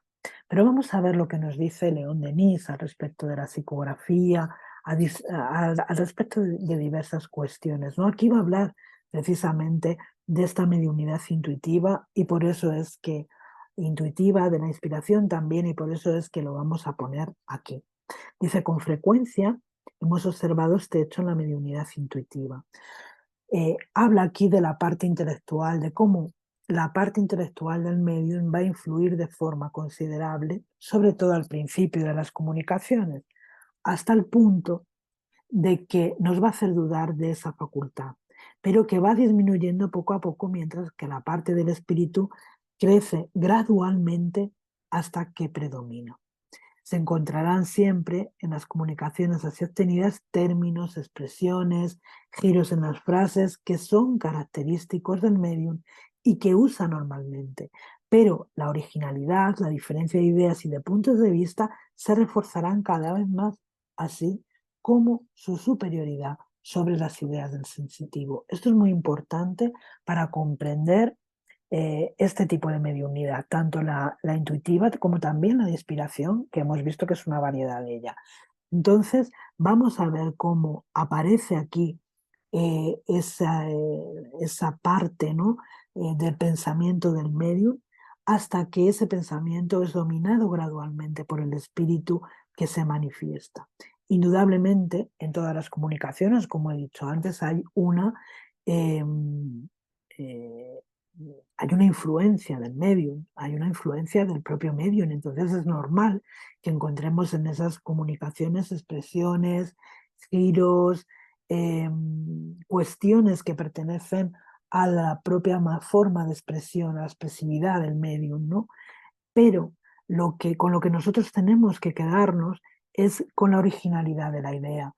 Pero vamos a ver lo que nos dice León Denis al respecto de la psicografía, al respecto de diversas cuestiones, ¿no? Aquí va a hablar precisamente de esta mediunidad intuitiva y por eso es que intuitiva, de la inspiración también, y por eso es que lo vamos a poner aquí. Dice: con frecuencia hemos observado este hecho en la mediunidad intuitiva. Habla aquí de la parte intelectual, de cómo la parte intelectual del medium va a influir de forma considerable, sobre todo al principio de las comunicaciones, hasta el punto de que nos va a hacer dudar de esa facultad, pero que va disminuyendo poco a poco mientras que la parte del espíritu crece gradualmente hasta que predomina. Se encontrarán siempre en las comunicaciones así obtenidas términos, expresiones, giros en las frases que son característicos del medium y que usa normalmente, pero la originalidad, la diferencia de ideas y de puntos de vista se reforzarán cada vez más, así como su superioridad sobre las ideas del sensitivo. Esto es muy importante para comprender este tipo de mediunidad, tanto la intuitiva como también la de inspiración, que hemos visto que es una variedad de ella. Entonces, vamos a ver cómo aparece aquí esa parte, ¿no? Del pensamiento del medium, hasta que ese pensamiento es dominado gradualmente por el espíritu que se manifiesta. Indudablemente, en todas las comunicaciones, como he dicho antes, eh, eh, hay una influencia del medium, hay una influencia del propio medium, entonces es normal que encontremos en esas comunicaciones expresiones, giros, cuestiones que pertenecen a la propia forma de expresión, a la expresividad del medium, ¿no? Pero con lo que nosotros tenemos que quedarnos es con la originalidad de la idea,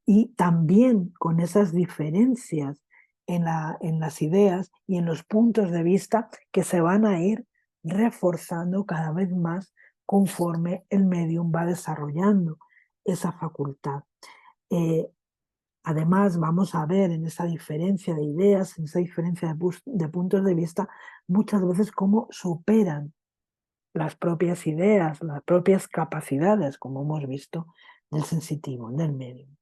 y también con esas diferencias en las ideas y en los puntos de vista que se van a ir reforzando cada vez más conforme el medium va desarrollando esa facultad. Además, vamos a ver en esa diferencia de ideas, en esa diferencia de puntos de vista, muchas veces cómo superan las propias ideas, las propias capacidades, como hemos visto, del sensitivo, del medium.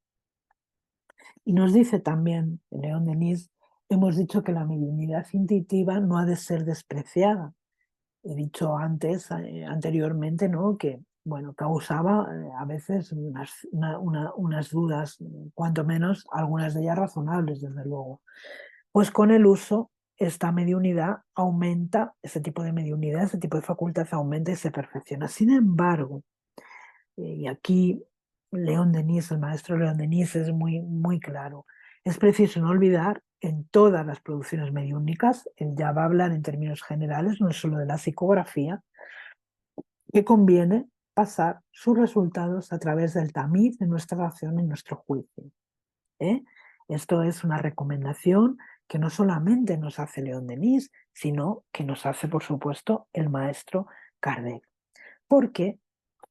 Y nos dice también León Denis, hemos dicho que la mediunidad intuitiva no ha de ser despreciada. He dicho antes, anteriormente, ¿no? Que bueno, causaba a veces unas dudas, cuanto menos algunas de ellas razonables, desde luego. Pues con el uso, esta mediunidad aumenta, ese tipo de mediunidad, ese tipo de facultad aumenta y se perfecciona. Sin embargo, y aquí León Denis, el maestro León Denis es muy, muy claro, es preciso no olvidar en todas las producciones mediúnicas, él ya va a hablar en términos generales, no es solo de la psicografía, que conviene pasar sus resultados a través del tamiz de nuestra razón y nuestro juicio. ¿eh? Esto es una recomendación que no solamente nos hace León Denis, sino que nos hace, por supuesto, el maestro Kardec. Porque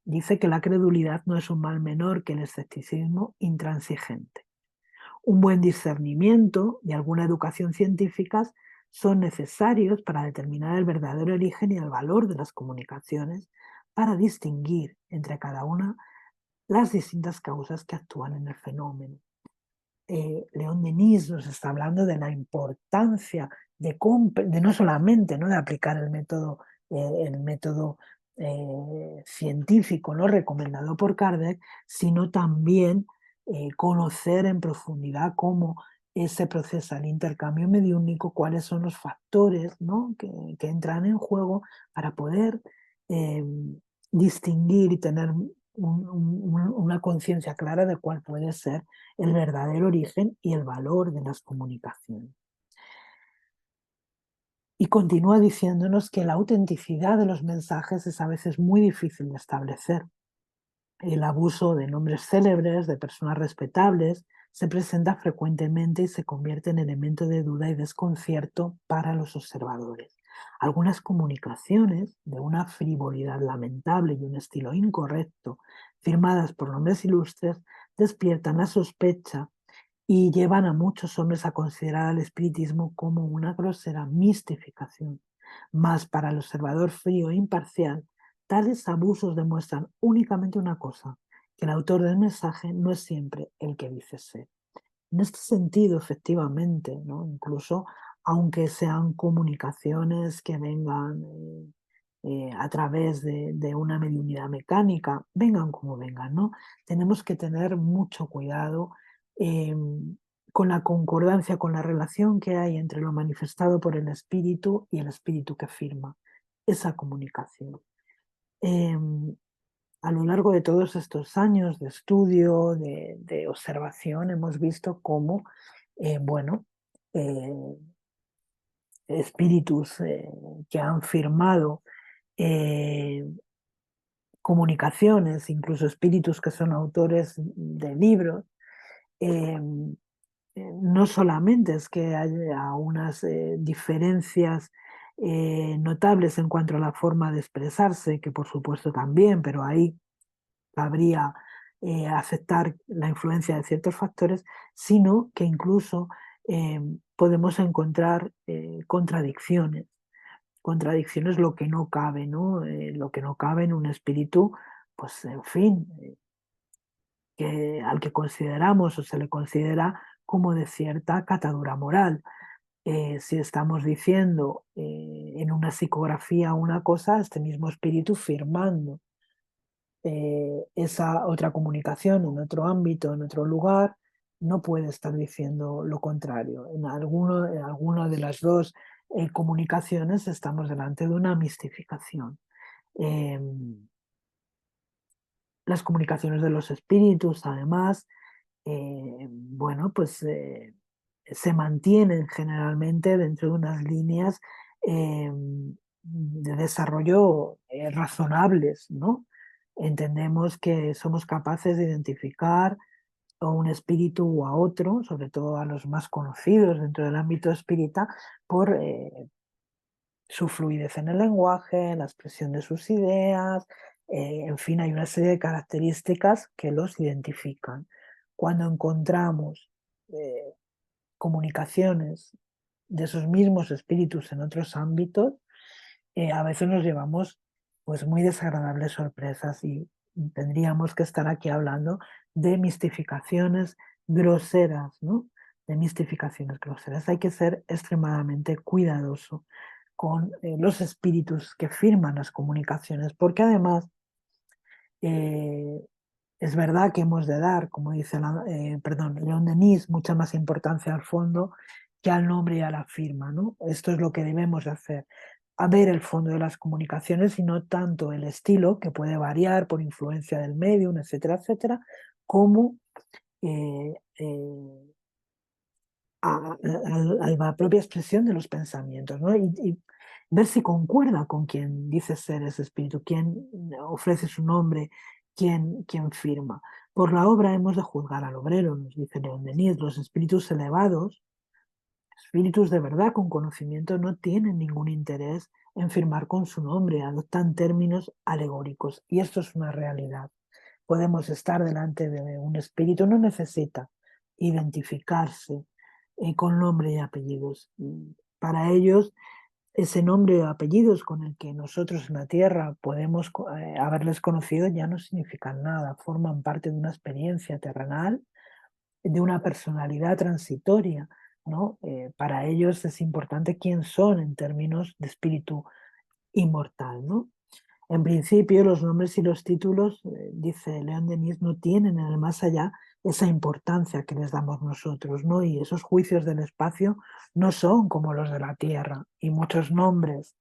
dice que la credulidad no es un mal menor que el escepticismo intransigente. Un buen discernimiento y alguna educación científica son necesarios para determinar el verdadero origen y el valor de las comunicaciones, para distinguir entre cada una las distintas causas que actúan en el fenómeno. León Denis nos está hablando de la importancia de no solamente, ¿no?, de aplicar el método científico, ¿no?, recomendado por Kardec, sino también conocer en profundidad cómo se procesa el intercambio mediúnico, cuáles son los factores, ¿no?, que entran en juego para poder eh, distinguir y tener una conciencia clara de cuál puede ser el verdadero origen y el valor de las comunicaciones. Y continúa diciéndonos que la autenticidad de los mensajes es a veces muy difícil de establecer. El abuso de nombres célebres, de personas respetables, se presenta frecuentemente y se convierte en elemento de duda y desconcierto para los observadores. Algunas comunicaciones, de una frivolidad lamentable y un estilo incorrecto, firmadas por nombres ilustres, despiertan la sospecha y llevan a muchos hombres a considerar al espiritismo como una grosera mistificación. Mas para el observador frío e imparcial, tales abusos demuestran únicamente una cosa, que el autor del mensaje no es siempre el que dice ser. En este sentido, efectivamente, ¿no?, incluso aunque sean comunicaciones que vengan a través de una mediunidad mecánica, vengan como vengan, ¿no? Tenemos que tener mucho cuidado con la concordancia, con la relación que hay entre lo manifestado por el espíritu y el espíritu que firma esa comunicación. Em, a lo largo de todos estos años de estudio, de observación, hemos visto cómo, bueno, eh, espíritus que han firmado eh, comunicaciones, incluso espíritus que son autores de libros, eh, no solamente es que haya unas diferencias notables en cuanto a la forma de expresarse, que por supuesto también, pero ahí cabría aceptar la influencia de ciertos factores, sino que incluso podemos encontrar contradicciones. Contradicciones, lo que no cabe, ¿no? Lo que no cabe en un espíritu, pues en fin, al que consideramos o se le considera como de cierta catadura moral. Si estamos diciendo en una psicografía una cosa, este mismo espíritu firmando esa otra comunicación en otro ámbito, en otro lugar, no puede estar diciendo lo contrario. En alguna de las dos comunicaciones estamos delante de una mistificación. Las comunicaciones de los espíritus, además, bueno, pues se mantienen generalmente dentro de unas líneas de desarrollo razonables, ¿no? Entendemos que somos capaces de identificar a un espíritu o a otro, sobre todo a los más conocidos dentro del ámbito espírita, por su fluidez en el lenguaje, la expresión de sus ideas, En fin, hay una serie de características que los identifican. Cuando encontramos eh, comunicaciones de esos mismos espíritus en otros ámbitos, a veces nos llevamos pues muy desagradables sorpresas y tendríamos que estar aquí hablando de mistificaciones groseras, ¿no? De mistificaciones groseras. Hay que ser extremadamente cuidadoso con los espíritus que firman las comunicaciones, porque además eh, es verdad que hemos de dar, como dice León Denis, mucha más importancia al fondo que al nombre y a la firma, ¿no? Esto es lo que debemos de hacer, a ver el fondo de las comunicaciones y no tanto el estilo, que puede variar por influencia del medium, etcétera, etcétera, como eh, eh, a la propia expresión de los pensamientos, ¿no? Y ver si concuerda con quien dice ser ese espíritu, quién ofrece su nombre, quién firma. Por la obra hemos de juzgar al obrero, nos dice León Denis. Los espíritus elevados, espíritus de verdad con conocimiento, no tienen ningún interés en firmar con su nombre, adoptan términos alegóricos. Y esto es una realidad. Podemos estar delante de un espíritu, no necesita identificarse con nombre y apellidos. Para ellos, ese nombre o apellidos con el que nosotros en la Tierra podemos haberles conocido ya no significan nada, forman parte de una experiencia terrenal, de una personalidad transitoria, ¿no? Para ellos es importante quién son en términos de espíritu inmortal, ¿no? En principio, los nombres y los títulos, dice León Denis, no tienen en el más allá esa importancia que les damos nosotros, ¿no? Y esos juicios del espacio no son como los de la Tierra. Y muchos nombres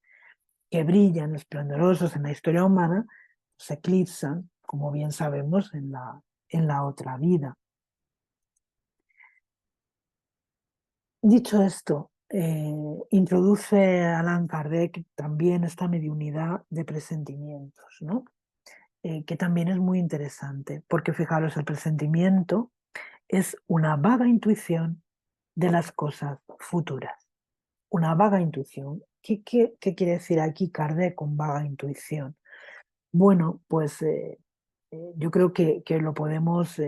que brillan esplendorosos en la historia humana se eclipsan, como bien sabemos, en la otra vida. Dicho esto, introduce Allan Kardec también esta mediunidad de presentimientos, ¿no? Que también es muy interesante, porque fijaros, el presentimiento es una vaga intuición de las cosas futuras. Una vaga intuición. ¿Qué quiere decir aquí Kardec con vaga intuición? Bueno, pues yo creo que lo podemos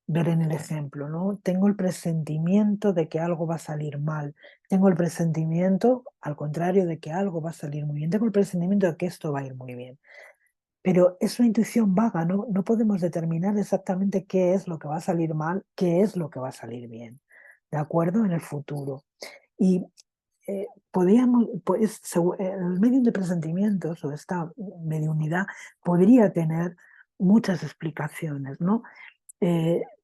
ver en el ejemplo, ¿no? Tengo el presentimiento de que algo va a salir mal. Tengo el presentimiento, al contrario, de que algo va a salir muy bien. Tengo el presentimiento de que esto va a ir muy bien. Pero es una intuición vaga, ¿no? No podemos determinar exactamente qué es lo que va a salir mal, qué es lo que va a salir bien, ¿de acuerdo? En el futuro. Y podríamos, pues, el medium de presentimientos o esta mediunidad podría tener muchas explicaciones, ¿no?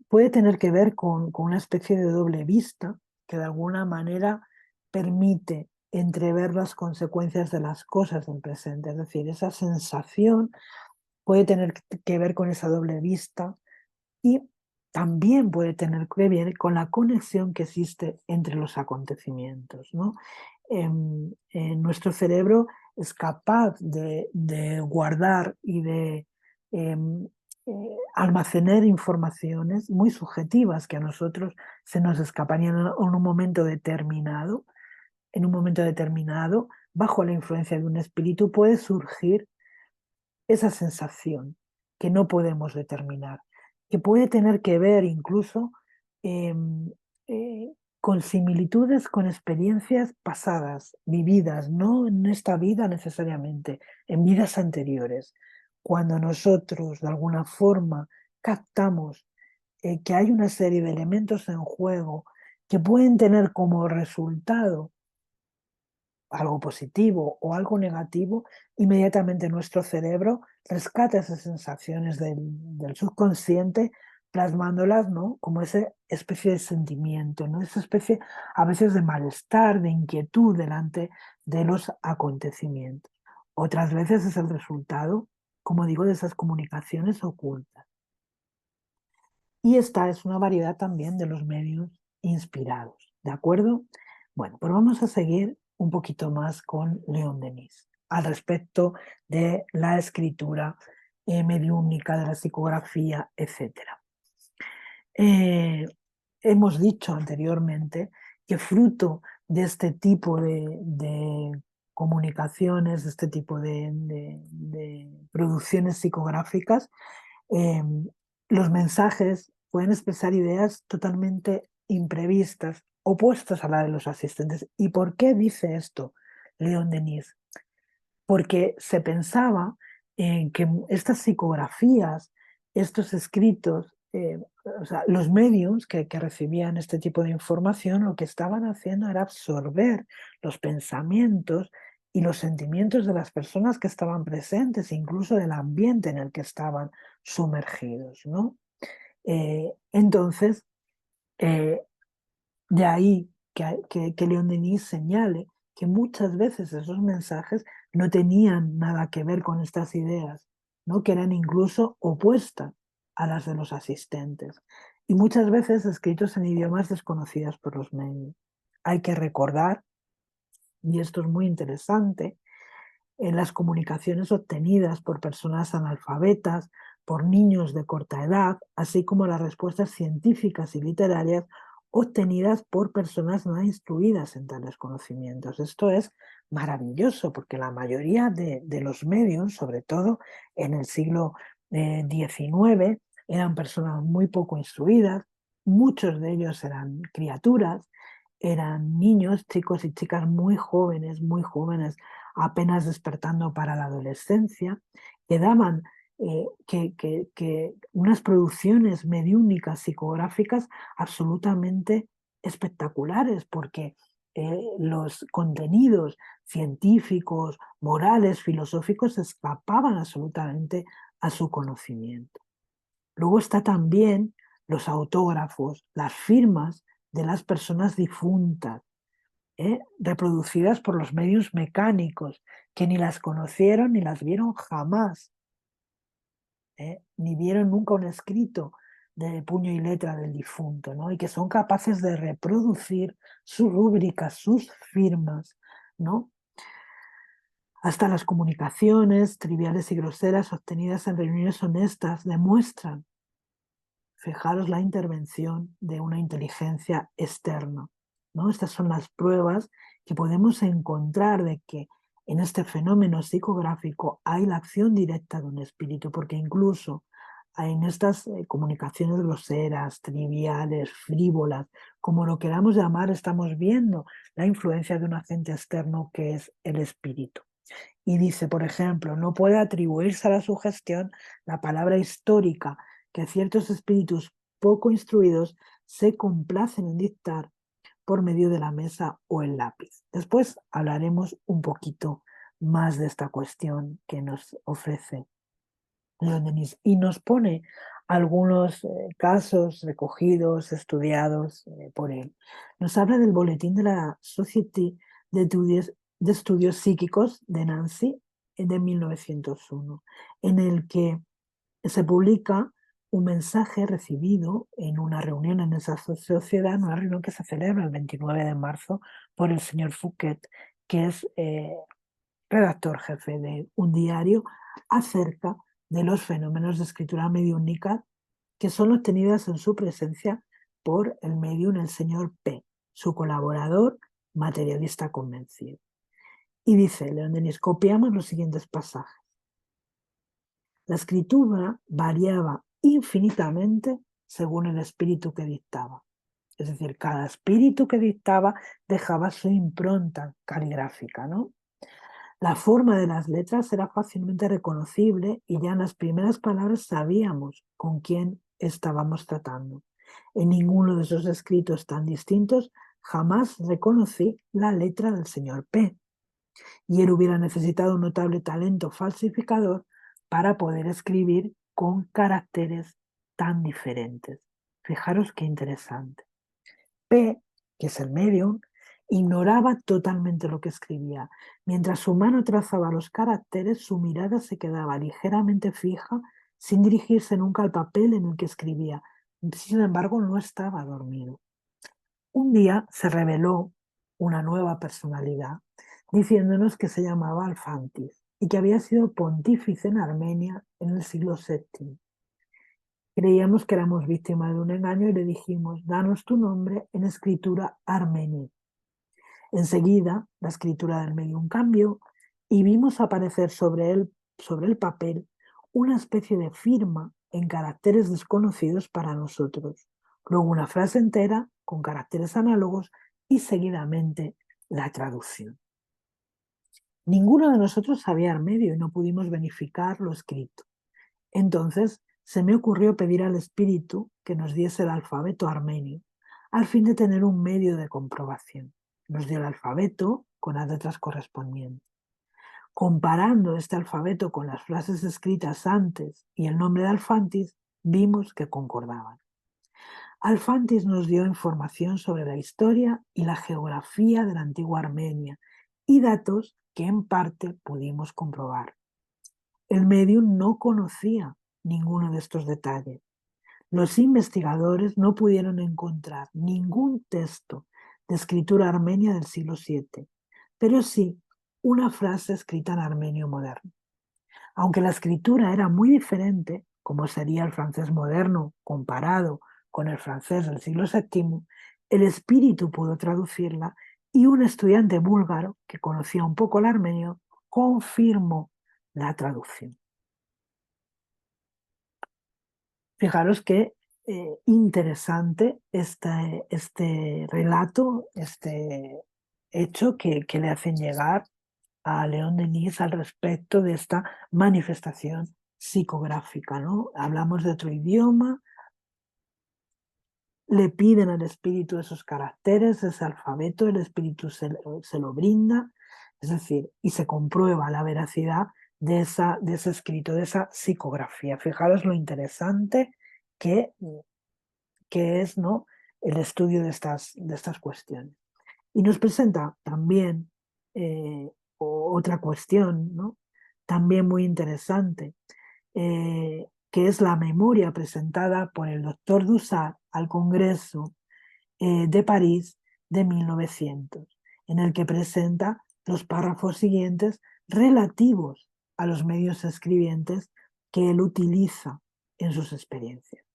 Puede tener que ver con una especie de doble vista que de alguna manera permite entrever las consecuencias de las cosas del presente, es decir, esa sensación puede tener que ver con esa doble vista y también puede tener que ver con la conexión que existe entre los acontecimientos, ¿no? Nuestro cerebro es capaz de guardar y de em, almacenar informaciones muy subjetivas que a nosotros se nos escaparían en un momento determinado. En un momento determinado, bajo la influencia de un espíritu, puede surgir esa sensación que no podemos determinar, que puede tener que ver incluso em, con similitudes con experiencias pasadas, vividas, no en esta vida necesariamente, en vidas anteriores. Cuando nosotros de alguna forma captamos que hay una serie de elementos en juego que pueden tener como resultado algo positivo o algo negativo, inmediatamente nuestro cerebro rescata esas sensaciones del subconsciente, plasmándolas, ¿no? Como esa especie de sentimiento, ¿no? Esa especie a veces de malestar, de inquietud delante de los acontecimientos. Otras veces es el resultado, como digo, de esas comunicaciones ocultas. Y esta es una variedad también de los medios inspirados, ¿de acuerdo? Bueno, pues vamos a seguir un poquito más con León Denis al respecto de la escritura mediúnica, de la psicografía, etc. Hemos dicho anteriormente que fruto de este tipo de comunicaciones, de este tipo de producciones psicográficas, eh, los mensajes pueden expresar ideas totalmente imprevistas, opuestas a la de los asistentes. ¿Y por qué dice esto León Denis? Porque se pensaba en que estas psicografías, estos escritos, o sea, los medios que recibían este tipo de información, lo que estaban haciendo era absorber los pensamientos y los sentimientos de las personas que estaban presentes, incluso del ambiente en el que estaban sumergidos, ¿no? Entonces, eh, de ahí que León Denis señale que muchas veces esos mensajes no tenían nada que ver con estas ideas, ¿no? Que eran incluso opuestas a las de los asistentes. Y muchas veces escritos en idiomas desconocidos por los medios. Hay que recordar, y esto es muy interesante, en las comunicaciones obtenidas por personas analfabetas, por niños de corta edad, así como las respuestas científicas y literarias obtenidas por personas no instruidas en tales conocimientos. Esto es maravilloso porque la mayoría de los medios, sobre todo en el siglo XIX, eran personas muy poco instruidas, muchos de ellos eran criaturas, eran niños, chicos y chicas muy jóvenes, apenas despertando para la adolescencia, que daban que unas producciones mediúnicas psicográficas absolutamente espectaculares, porque los contenidos científicos, morales, filosóficos escapaban absolutamente a su conocimiento. Luego está también los autógrafos, las firmas de las personas difuntas, reproducidas por los medios mecánicos, que ni las conocieron ni las vieron jamás, ni vieron nunca un escrito de puño y letra del difunto, ¿no? Y que son capaces de reproducir sus rúbricas, sus firmas, ¿no? Hasta las comunicaciones triviales y groseras obtenidas en reuniones honestas demuestran, fijaros, la intervención de una inteligencia externa, ¿no? Estas son las pruebas que podemos encontrar de que en este fenómeno psicográfico hay la acción directa de un espíritu, porque incluso en estas comunicaciones groseras, triviales, frívolas, como lo queramos llamar, estamos viendo la influencia de un agente externo que es el espíritu. Y dice, por ejemplo, no puede atribuirse a la sugestión la palabra histórica que ciertos espíritus poco instruidos se complacen en dictar por medio de la mesa o el lápiz. Después hablaremos un poquito más de esta cuestión que nos ofrece León Denis y nos pone algunos casos recogidos, estudiados por él. Nos habla del boletín de la Société de Estudios Psíquicos de Nancy de 1901, en el que se publica un mensaje recibido en una reunión en esa sociedad, una reunión que se celebra el 29 de marzo por el señor Fouquet, que es redactor jefe de un diario, acerca de los fenómenos de escritura mediúnica que son obtenidas en su presencia por el medium, el señor P., su colaborador, materialista convencido. Y dice León Denis, copiamos los siguientes pasajes. La escritura variaba infinitamente según el espíritu que dictaba. Es decir, cada espíritu que dictaba dejaba su impronta caligráfica, ¿no? La forma de las letras era fácilmente reconocible y ya en las primeras palabras sabíamos con quién estábamos tratando. En ninguno de esos escritos tan distintos jamás reconocí la letra del señor P. Y él hubiera necesitado un notable talento falsificador para poder escribir con caracteres tan diferentes. Fijaros qué interesante. P, que es el medium, ignoraba totalmente lo que escribía. Mientras su mano trazaba los caracteres, su mirada se quedaba ligeramente fija, sin dirigirse nunca al papel en el que escribía. Sin embargo, no estaba dormido. Un día se reveló una nueva personalidad, diciéndonos que se llamaba Alfantis y que había sido pontífice en Armenia en el siglo VII. Creíamos que éramos víctimas de un engaño y le dijimos, danos tu nombre en escritura armenia. Enseguida, la escritura del medium cambió y vimos aparecer sobre el papel, una especie de firma en caracteres desconocidos para nosotros. Luego una frase entera con caracteres análogos y seguidamente la traducción. Ninguno de nosotros sabía armenio y no pudimos verificar lo escrito. Entonces se me ocurrió pedir al espíritu que nos diese el alfabeto armenio, al fin de tener un medio de comprobación. Nos dio el alfabeto con las letras correspondientes. Comparando este alfabeto con las frases escritas antes y el nombre de Alfantis, vimos que concordaban. Alfantis nos dio información sobre la historia y la geografía de la antigua Armenia y datos que en parte pudimos comprobar. El medium no conocía ninguno de estos detalles. Los investigadores no pudieron encontrar ningún texto de escritura armenia del siglo VII, pero sí una frase escrita en armenio moderno. Aunque la escritura era muy diferente, como sería el francés moderno comparado con el francés del siglo VII, el espíritu pudo traducirla y un estudiante búlgaro que conocía un poco el armenio confirmó la traducción. Fijaros qué interesante este relato, este hecho que le hacen llegar a León Denis al respecto de esta manifestación psicográfica, ¿no? Hablamos de otro idioma, le piden al espíritu esos caracteres, ese alfabeto, el espíritu se lo brinda, es decir, y se comprueba la veracidad de ese escrito, de esa psicografía. Fijaros lo interesante que, que es, ¿no?, el estudio de estas cuestiones. Y nos presenta también otra cuestión, ¿no?, también muy interesante, que es la memoria presentada por el doctor Dussart al Congreso de París de 1900, en el que presenta los párrafos siguientes relativos a los medios escribientes que él utiliza en sus experiencias.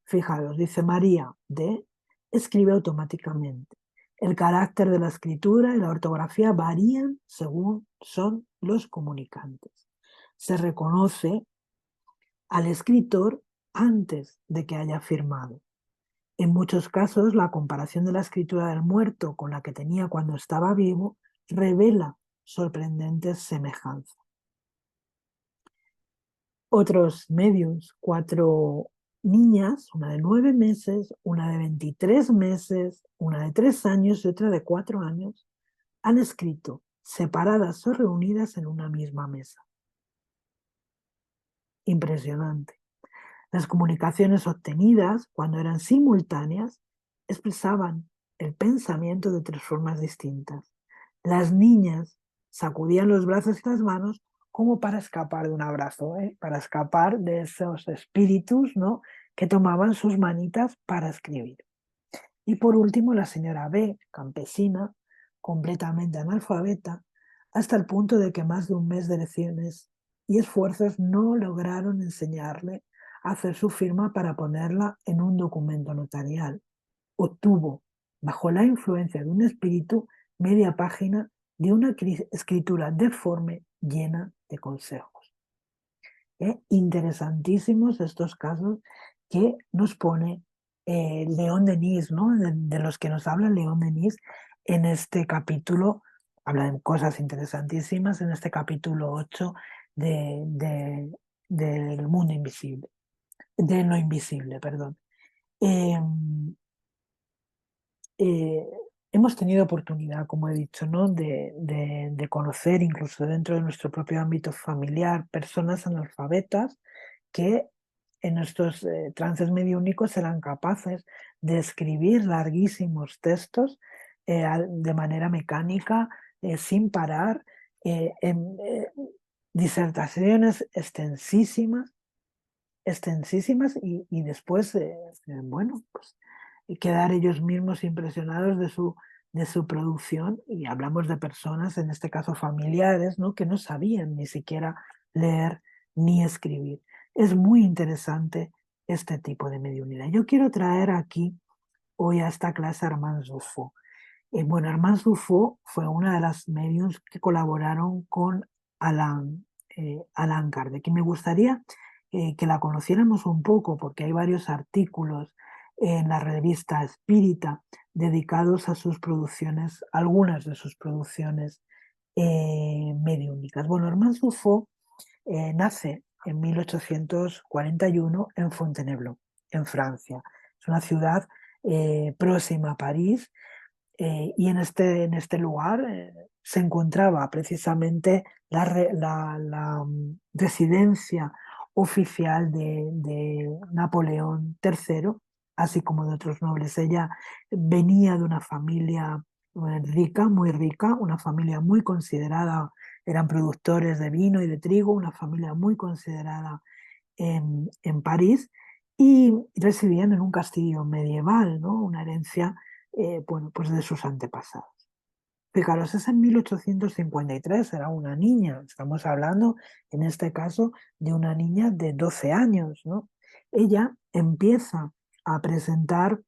Fijaros, dice María D. escribe automáticamente. El carácter de la escritura y la ortografía varían según son los comunicantes. Se reconoce al escritor antes de que haya firmado. En muchos casos, la comparación de la escritura del muerto con la que tenía cuando estaba vivo revela sorprendentes semejanzas. Otros medios, 4 niñas, una de 9 meses, una de 23 meses, una de 3 años y otra de 4 años, han escrito separadas o reunidas en una misma mesa. Impresionante. Las comunicaciones obtenidas, cuando eran simultáneas, expresaban el pensamiento de 3 formas distintas. Las niñas sacudían los brazos y las manos como para escapar de un abrazo, para escapar de esos espíritus, ¿no?, que tomaban sus manitas para escribir. Y por último, la señora B, campesina, completamente analfabeta, hasta el punto de que más de un mes de lecciones y esfuerzos no lograron enseñarle a hacer su firma para ponerla en un documento notarial. Obtuvo, bajo la influencia de un espíritu, media página de una escritura deforme llena de consejos. Interesantísimos estos casos que nos pone León Denis, ¿no?, de los que nos habla León Denis en este capítulo. Habla de cosas interesantísimas en este capítulo 8 del mundo invisible, de lo invisible, perdón. Eh, hemos tenido oportunidad, como he dicho, ¿no?, de conocer, incluso dentro de nuestro propio ámbito familiar, personas analfabetas que en nuestros trances mediúnicos eran capaces de escribir larguísimos textos de manera mecánica, sin parar, disertaciones extensísimas y después, bueno, pues quedar ellos mismos impresionados de su producción, y hablamos de personas, en este caso familiares, ¿no?, que no sabían ni siquiera leer ni escribir. Es muy interesante este tipo de mediunidad. Yo quiero traer aquí hoy a esta clase a Armand Joffo. Bueno, Armand Dufaux fue una de las mediums que colaboraron con Alan Kardec. Y me gustaría que la conociéramos un poco, porque hay varios artículos en la revista Espírita dedicados a sus producciones, algunas de sus producciones mediúnicas. Bueno, Armand Dufaux nace en 1841 en Fontainebleau, en Francia. Es una ciudad próxima a París, y en este lugar se encontraba precisamente la residencia oficial de Napoleón III, así como de otros nobles. Ella venía de una familia rica, muy rica, una familia muy considerada, eran productores de vino y de trigo, una familia muy considerada en París, y residían en un castillo medieval, ¿no? Una herencia bueno, pues de sus antepasados. Fijaros, es en 1853, era una niña, estamos hablando en este caso de una niña de 12 años, ¿no? Ella empieza a presentar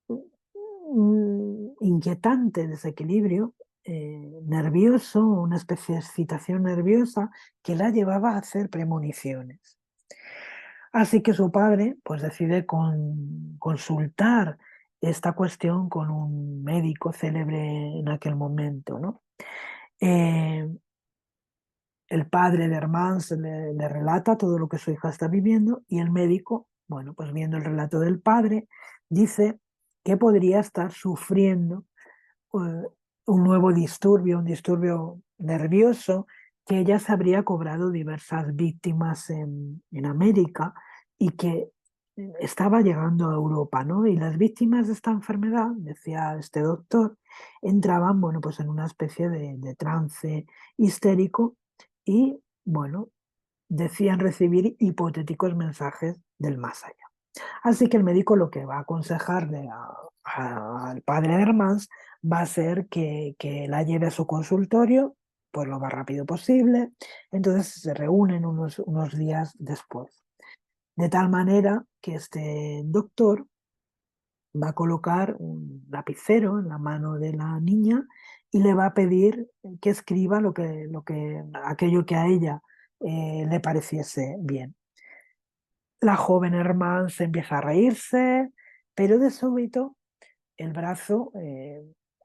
un inquietante desequilibrio nervioso, una especie de excitación nerviosa que la llevaba a hacer premoniciones. Así que su padre pues decide consultar esta cuestión con un médico célebre en aquel momento, ¿no? Eh, el padre de Hermans le relata todo lo que su hija está viviendo, y el médico, bueno, pues viendo el relato del padre, dice que podría estar sufriendo eh, un nuevo disturbio, un disturbio nervioso, que ella se habría cobrado diversas víctimas en América y que estaba llegando a Europa, ¿no? Y las víctimas de esta enfermedad, decía este doctor, entraban, bueno, pues en una especie de trance histérico y, bueno, decían recibir hipotéticos mensajes del más allá. Así que el médico lo que va a aconsejarle al padre de Hermans va a ser que la lleve a su consultorio pues lo más rápido posible. Entonces se reúnen unos días después. De tal manera que este doctor va a colocar un lapicero en la mano de la niña y le va a pedir que escriba aquello que a ella le pareciese bien. La joven Herman se empieza a reírse, pero de súbito el brazo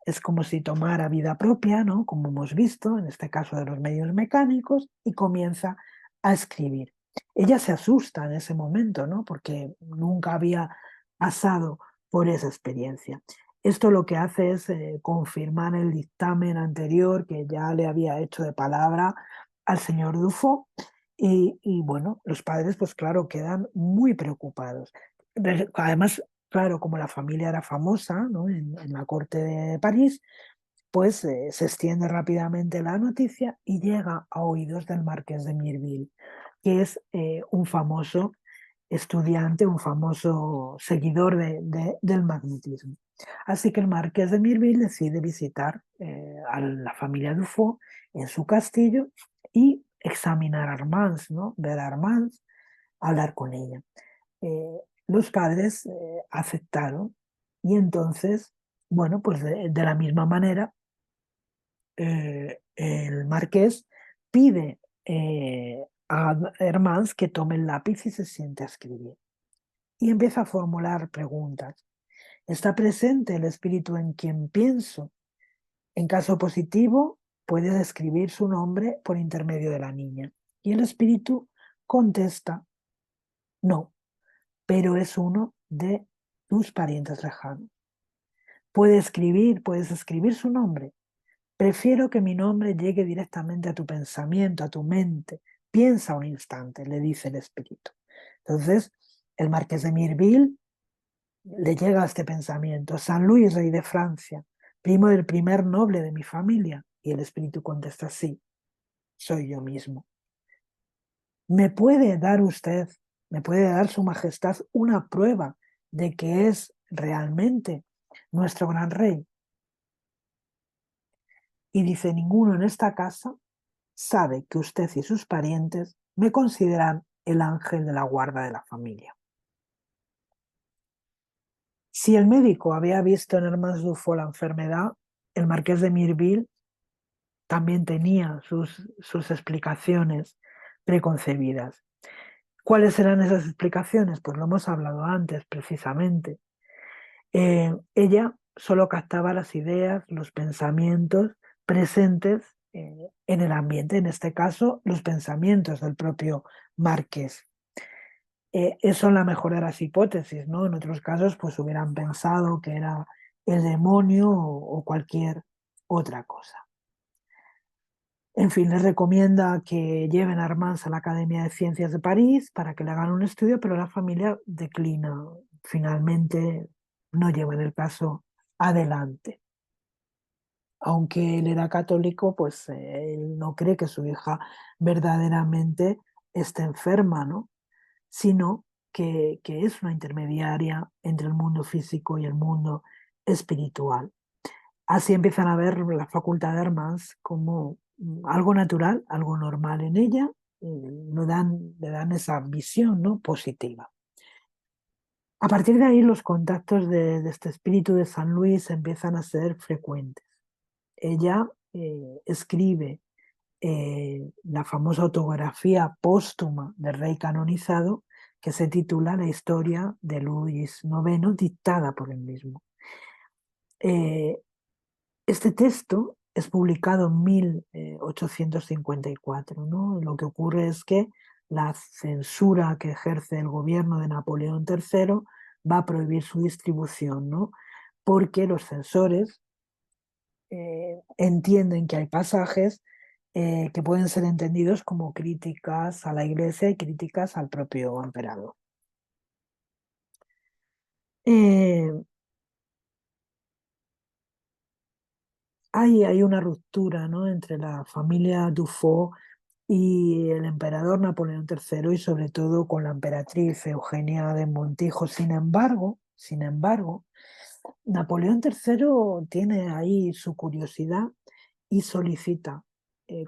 es como si tomara vida propia, ¿no? Como hemos visto en este caso de los medios mecánicos, y comienza a escribir. Ella se asusta en ese momento, ¿no? Porque nunca había pasado por esa experiencia. Esto lo que hace es confirmar el dictamen anterior que ya le había hecho de palabra al señor Dufaux, y bueno, los padres pues claro quedan muy preocupados. Además, claro, como la familia era famosa, ¿no? En la corte de París, pues se extiende rápidamente la noticia y llega a oídos del marqués de Mireville, que es un famoso estudiante, un famoso seguidor del magnetismo. Así que el marqués de Mireville decide visitar a la familia Dufaux en su castillo y examinar a Armand, ¿no? Ver a Armand, hablar con ella. Eh, los padres aceptaron, y entonces, bueno, pues de la misma manera, el marqués pide a Hermans que tome el lápiz y se siente a escribir. Y empieza a formular preguntas. ¿Está presente el espíritu en quien pienso? En caso positivo, puedes escribir su nombre por intermedio de la niña. Y el espíritu contesta, no, pero es uno de tus parientes lejanos. Puedes escribir su nombre. Prefiero que mi nombre llegue directamente a tu pensamiento, a tu mente. Piensa un instante, le dice el espíritu. Entonces, el marqués de Mireville le llega a este pensamiento: San Luis, rey de Francia, primo del primer noble de mi familia. Y el espíritu contesta: sí, soy yo mismo. ¿Me puede dar usted, me puede dar su majestad una prueba de que es realmente nuestro gran rey? Y dice: ninguno en esta casa sabe que usted y sus parientes me consideran el ángel de la guarda de la familia. Si el médico había visto en Hermance Dufault la enfermedad, el marqués de Mireville también tenía sus explicaciones preconcebidas. ¿Cuáles eran esas explicaciones? Pues lo hemos hablado antes, precisamente. Ella solo captaba las ideas, los pensamientos presentes en el ambiente, en este caso, los pensamientos del propio marqués. Eso en la mejor de las hipótesis, ¿no? En otros casos, pues hubieran pensado que era el demonio o cualquier otra cosa. En fin, les recomienda que lleven a Armand a la Academia de Ciencias de París para que le hagan un estudio, pero la familia declina. Finalmente no llevan el caso adelante. Aunque él era católico, pues él no cree que su hija verdaderamente esté enferma, ¿no? Sino que es una intermediaria entre el mundo físico y el mundo espiritual. Así empiezan a ver la facultad de Hermance como algo natural, algo normal en ella, le dan esa visión, ¿no?, positiva. A partir de ahí los contactos de este espíritu de San Luis empiezan a ser frecuentes. Ella escribe la famosa autografía póstuma del rey canonizado, que se titula La historia de Luis IX, dictada por él mismo. Este texto es publicado en 1854, ¿no? Lo que ocurre es que la censura que ejerce el gobierno de Napoleón III va a prohibir su distribución, ¿no? Porque los censores entienden que hay pasajes que pueden ser entendidos como críticas a la Iglesia y críticas al propio emperador. Eh, hay una ruptura, ¿no?, entre la familia Dufault y el emperador Napoleón III y sobre todo con la emperatriz Eugenia de Montijo. Sin embargo, Napoleón III tiene ahí su curiosidad y solicita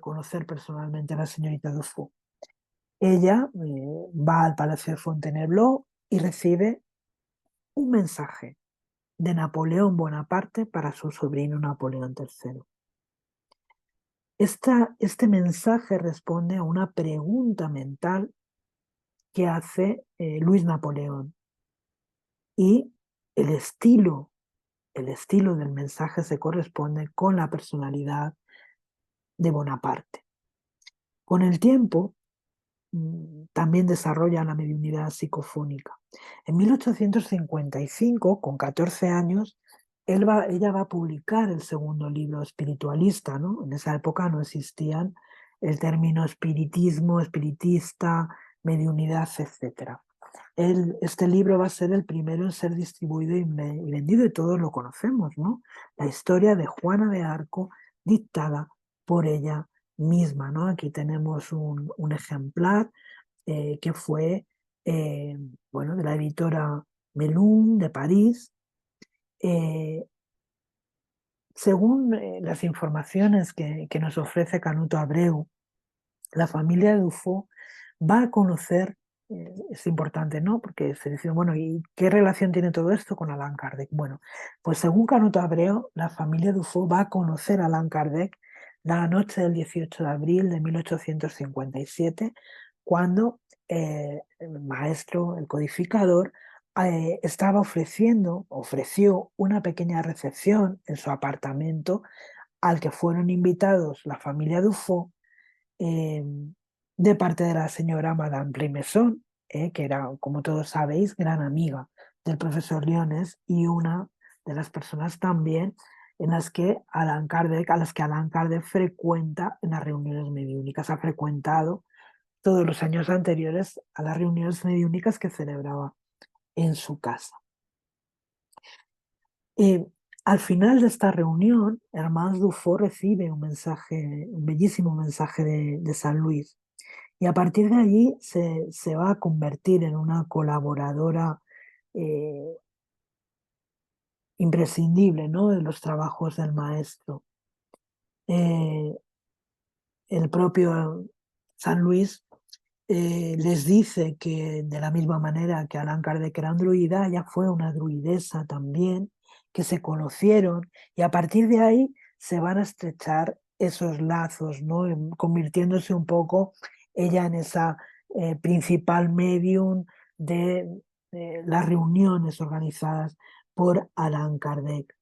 conocer personalmente a la señorita Dufault. Ella va al Palacio de Fontainebleau y recibe un mensaje de Napoleón Bonaparte para su sobrino Napoleón III. Este mensaje responde a una pregunta mental que hace Luis Napoleón, y el estilo, el estilo del mensaje se corresponde con la personalidad de Bonaparte. Con el tiempo, también desarrolla la mediunidad psicofónica. En 1855, con 14 años, ella va a publicar el segundo libro espiritualista, ¿no? En esa época no existían el término espiritismo, espiritista, mediunidad, etc. Este libro va a ser el primero en ser distribuido y vendido, y todos lo conocemos, ¿no? La historia de Juana de Arco, dictada por ella misma, ¿no? Aquí tenemos un ejemplar que fue bueno, de la editora Melun de París. Según las informaciones que nos ofrece Canuto Abreu, la familia Dufault va a conocer, es importante, ¿no?, porque se dice, bueno, ¿y qué relación tiene todo esto con Allan Kardec? Bueno, pues según Canuto Abreu, la familia Dufault va a conocer a Allan Kardec la noche del 18 de abril de 1857, cuando el maestro, el codificador, ofreció una pequeña recepción en su apartamento al que fueron invitados la familia Dufault, eh, de parte de la señora Madame Brimeson, que era, como todos sabéis, gran amiga del profesor Lyonès y una de las personas también a las que Allan Kardec frecuenta en las reuniones mediúnicas. Ha frecuentado todos los años anteriores a las reuniones mediúnicas que celebraba en su casa. Al final de esta reunión, Hermance Dufault recibe un bellísimo mensaje de San Luis, y a partir de allí se va a convertir en una colaboradora eh, imprescindible, ¿no?, de los trabajos del maestro. El propio San Luis les dice que de la misma manera que Allan Kardec era un druida, ella fue una druidesa también, que se conocieron y a partir de ahí se van a estrechar esos lazos, ¿no? Convirtiéndose un poco ella en esa principal medium de las reuniones organizadas por Allan Kardec.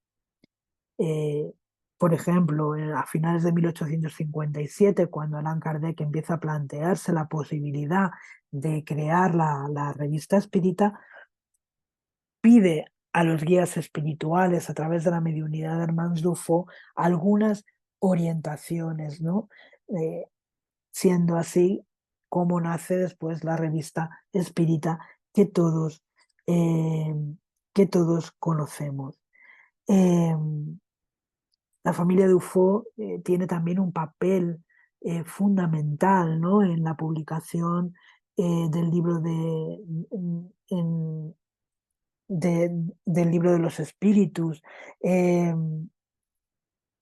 Eh, por ejemplo, a finales de 1857, cuando Allan Kardec empieza a plantearse la posibilidad de crear la revista espírita, pide a los guías espirituales, a través de la mediunidad de Hermans Dufo, algunas orientaciones, ¿no? Eh, Siendo así como nace después la revista espírita que todos, eh, que todos conocemos. Eh, la familia Dufo tiene también un papel fundamental, ¿no? En la publicación del libro del libro de los espíritus. Eh,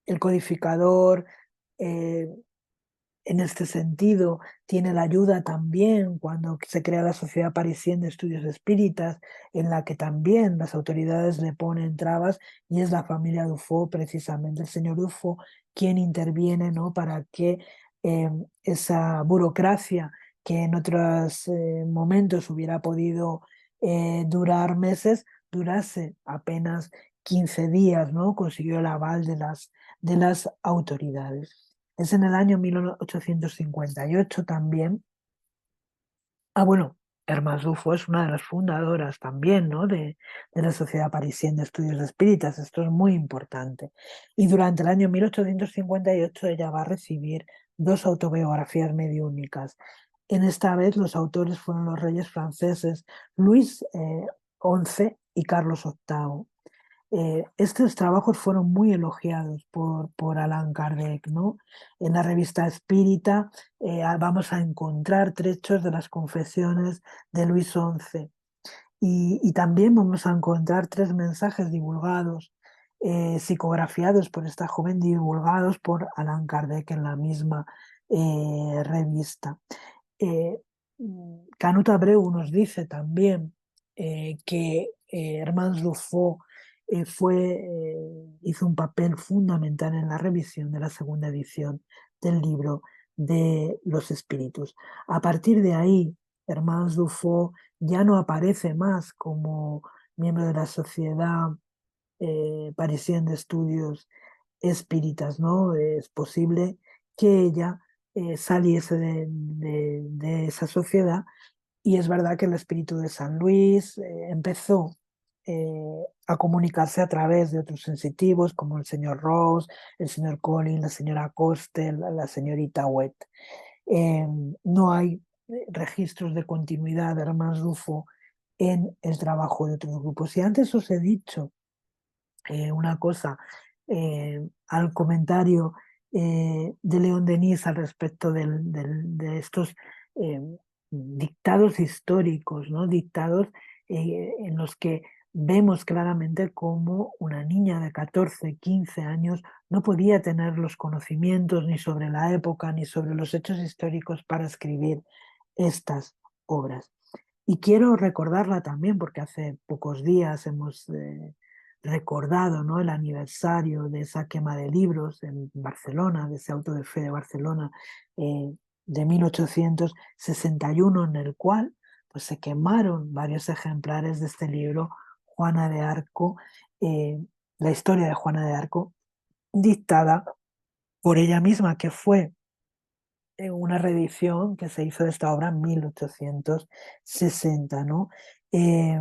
el codificador, eh, en este sentido, tiene la ayuda también cuando se crea la Sociedad Parisien de Estudios Espíritas, en la que también las autoridades le ponen trabas, y es la familia Dufo, precisamente el señor Dufo, quien interviene, ¿no? Para que esa burocracia que en otros momentos hubiera podido durar meses, durase apenas 15 días, ¿no? Consiguió el aval de las autoridades. Es en el año 1858 también. Bueno, Hermas Dufo es una de las fundadoras también, ¿no? de la Sociedad Parisien de Estudios Espíritas. Esto es muy importante. Y durante el año 1858 ella va a recibir dos autobiografías mediúnicas. En esta vez los autores fueron los reyes franceses Luis XI y Carlos VIII. Estos trabajos fueron muy elogiados por Allan Kardec, ¿no? En la revista Espírita vamos a encontrar trechos de las confesiones de Luis XI y también vamos a encontrar tres mensajes divulgados, psicografiados por esta joven, divulgados por Allan Kardec en la misma revista. Eh, Canut Abreu nos dice también que Hermans Dufo hizo un papel fundamental en la revisión de la segunda edición del libro de los espíritus. A partir de ahí, Hermans Dufo ya no aparece más como miembro de la Sociedad Parisien de Estudios Espíritas, ¿no? Es posible que ella saliese de esa sociedad, y es verdad que el espíritu de San Luis empezó a comunicarse a través de otros sensitivos como el señor Ross, el señor Collins, la señora Coste, la señorita Wett. Eh, no hay registros de continuidad de Hermans Dufo en el trabajo de otros grupos. Y antes os he dicho una cosa al comentario de León Denis al respecto de estos eh, dictados históricos, ¿no? Dictados en los que vemos claramente cómo una niña de 14, 15 años no podía tener los conocimientos ni sobre la época ni sobre los hechos históricos para escribir estas obras. Y quiero recordarla también porque hace pocos días hemos recordado, ¿no? El aniversario de esa quema de libros en Barcelona, de ese auto de fe de Barcelona de 1861, en el cual pues, se quemaron varios ejemplares de este libro, Juana de Arco, la historia de Juana de Arco, dictada por ella misma, que fue una reedición que se hizo de esta obra en 1860, ¿no? Eh,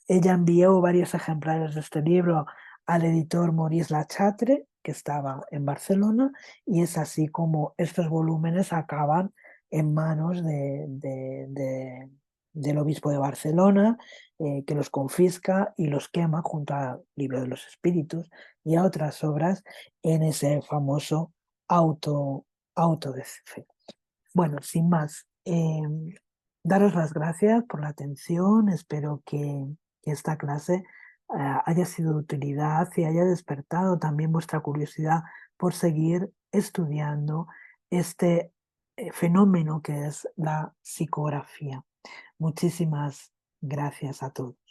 Ella envió varios ejemplares de este libro al editor Maurice Lachatre, que estaba en Barcelona, y es así como estos volúmenes acaban en manos del obispo de Barcelona, que los confisca y los quema junto al libro de los espíritus y a otras obras en ese famoso auto, auto de fe. Bueno, sin más, daros las gracias por la atención. Espero que esta clase haya sido de utilidad y haya despertado también vuestra curiosidad por seguir estudiando este fenómeno que es la psicografía. Muchísimas gracias a todos.